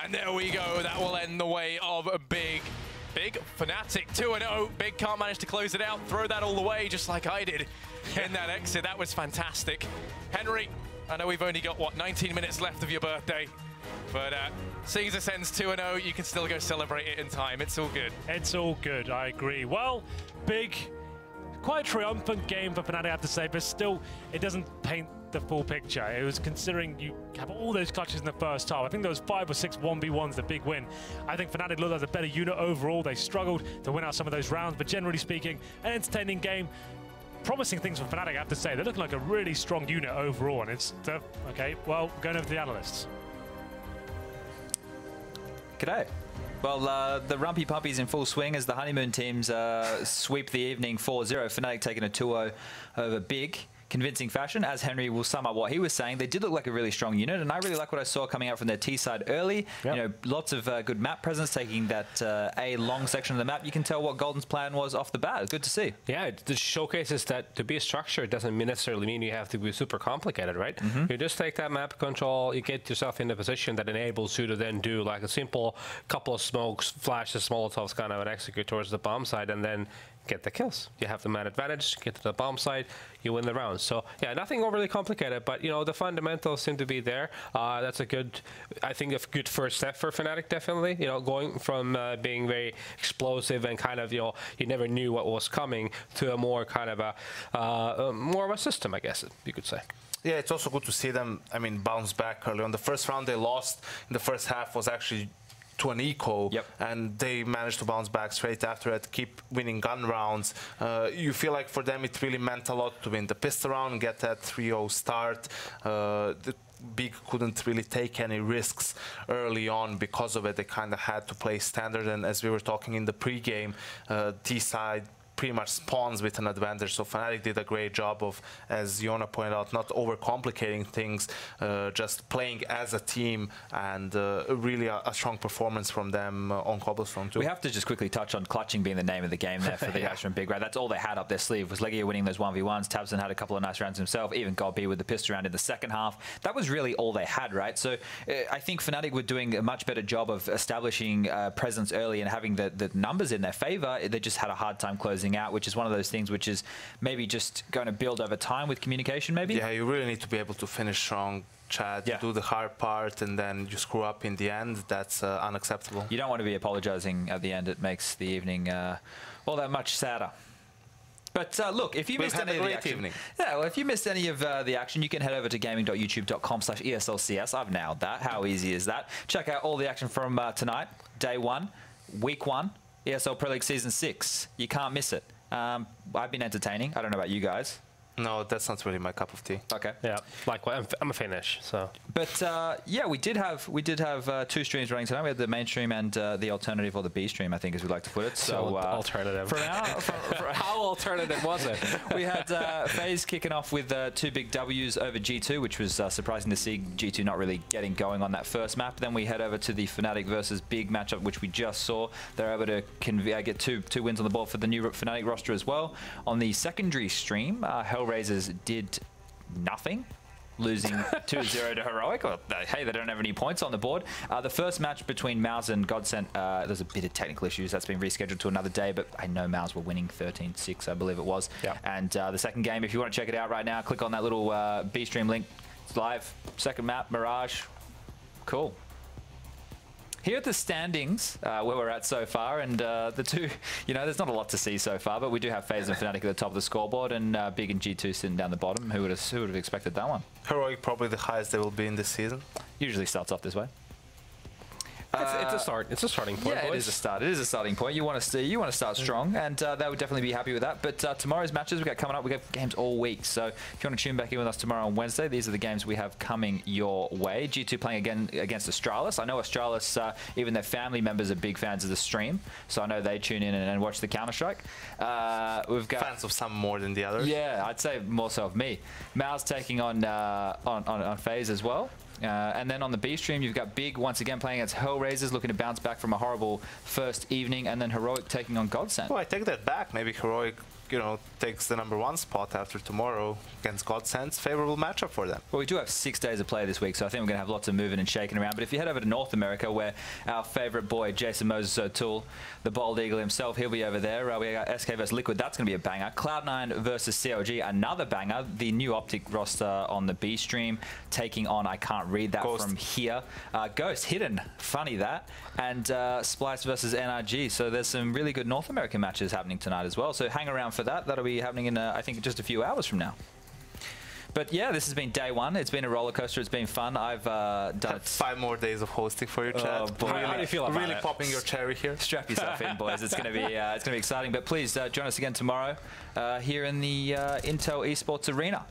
And there we go. That will end the way of a Big fnatic 2-0. Big can't manage to close it out. Throw that all the way just like I did in that exit. That was fantastic. Henry, I know we've only got, what, 19 minutes left of your birthday. But seeing as it ends 2-0, you can still go celebrate it in time. It's all good. It's all good, I agree. Well, Big, quite a triumphant game for fnatic, I have to say, but still, it doesn't paint the full picture. It was considering you have all those clutches in the first half. I think there was 5 or 6 1v1s, the big win. I think Fnatic looked as a better unit overall. They struggled to win out some of those rounds, but generally speaking, an entertaining game. Promising things for Fnatic, I have to say. They're looking like a really strong unit overall, and it's okay. Well, going over to the analysts. G'day. Well, the Rumpy Puppies in full swing as the honeymoon teams sweep the evening 4-0. Fnatic taking a 2-0 over Big. Convincing fashion. As Henry will sum up what he was saying, they did look like a really strong unit, and I really like what I saw coming out from their T side early. Yep. You know, lots of good map presence, taking that A long section of the map. You can tell what Golden's plan was off the bat. Good to see. Yeah, it just showcases that to be structured doesn't necessarily mean you have to be super complicated, right? You just take that map control, you get yourself in a position that enables you to then do like a simple couple of smokes, flashes, Molotovs kind of and execute towards the bomb side, and then get the kills. You have the man advantage, get to the bomb side, you win the round. So yeah, nothing overly complicated, but you know, the fundamentals seem to be there. That's a good, I think, a good first step for Fnatic, definitely. You know, going from being very explosive and kind of, you know, you never knew what was coming to a more kind of a, more of a system, I guess you could say. Yeah, it's also good to see them, I mean, bounce back early on. The first round they lost in the first half was actually to an eco, and they managed to bounce back straight after it, keep winning gun rounds. You feel like for them it really meant a lot to win the pistol round, get that 3-0 start. The Big couldn't really take any risks early on because of it. They kind of had to play standard, and as we were talking in the pre-game, T-side pretty much spawns with an advantage. So Fnatic did a great job of, as Yona pointed out, not overcomplicating things, just playing as a team, and really a strong performance from them on Cobblestone too. We have to just quickly touch on clutching being the name of the game there for the guys from Big, right? That's all they had up their sleeve, was Legia winning those 1v1s. Tabson had a couple of nice rounds himself, even Godby with the pistol round in the second half. That was really all they had, right? So I think Fnatic were doing a much better job of establishing presence early and having the numbers in their favor. They just had a hard time closing out, which is one of those things which is maybe just going to build over time with communication, maybe? Yeah, you really need to be able to finish strong, Chad. You do the hard part and then you screw up in the end. That's unacceptable. You don't want to be apologizing at the end. It makes the evening all that much sadder. But look, if you missed any of the action, if you missed any of the action, you can head over to gaming.youtube.com/ESLCS. I've nailed that. How easy is that? Check out all the action from tonight, day 1, week 1, ESL Pro League Season 6. You can't miss it. I've been entertaining. I don't know about you guys. No, that's not really my cup of tea. Okay. Yeah, like I'm a Finnish, so. But yeah, we did have 2 streams running tonight. We had the main stream and the alternative, or the B stream, I think, as we like to put it. So alternative. For now, how alternative was it? We had FaZe kicking off with 2 big W's over G2, which was surprising to see G2 not really getting going on that first map. Then we head over to the Fnatic versus Big matchup, which we just saw. They're able to get two wins on the board for the new Fnatic roster as well. On the secondary stream, Hellraisers did nothing, losing 2-0 to Heroic. Well, hey, they don't have any points on the board. The first match between Mouse and Godsent, there's a bit of technical issues. That's been rescheduled to another day, but I know Mouse were winning 13-6, I believe it was. Yeah. And the second game, if you want to check it out right now, click on that little B stream link. It's live. Second map, Mirage. Cool. Here are the standings, where we're at so far, and the two, you know, there's not a lot to see so far, but we do have FaZe and Fnatic at the top of the scoreboard, and Big and G2 sitting down the bottom. Who would have expected that one? Heroic probably the highest they will be in this season. Usually starts off this way. It's a start. It's a starting point. Yeah, boys. It is a start. It is a starting point. You want to start strong, and they would definitely be happy with that. But tomorrow's matches we got coming up. We got games all week. So if you want to tune back in with us tomorrow on Wednesday, these are the games we have coming your way. G2 playing again against Astralis. I know Astralis, even their family members are big fans of the stream, so I know they tune in and watch the Counter-Strike. We've got fans of some more than the others. Yeah, I'd say more so of me. Mao's taking on FaZe as well. And then on the B stream, you've got Big once again playing against Hellraisers, looking to bounce back from a horrible first evening, and then Heroic taking on Godsent. Well, I take that back. Maybe Heroic, you know, takes the #1 spot after tomorrow against Godsent's favorable matchup for them. Well, we do have 6 days of play this week, so I think we're going to have lots of moving and shaking around. But if you head over to North America, where our favorite boy, Jason Moses O'Toole, the Bald Eagle himself, he'll be over there. We got SK vs Liquid. That's going to be a banger. Cloud9 versus CLG, another banger. The new Optic roster on the B stream, taking on, I can't read that Ghost from here. Ghost, Hidden, funny that. And Splice versus NRG. So there's some really good North American matches happening tonight as well. So hang around for that. That'll be happening in, I think, just a few hours from now. But yeah, this has been day one. It's been a roller coaster. It's been fun. I've done 5 more days of hosting for your chat. Boy. How do you feel about really it? popping your cherry here. Strap yourself in, boys. It's going to be exciting. But please join us again tomorrow here in the Intel Esports Arena.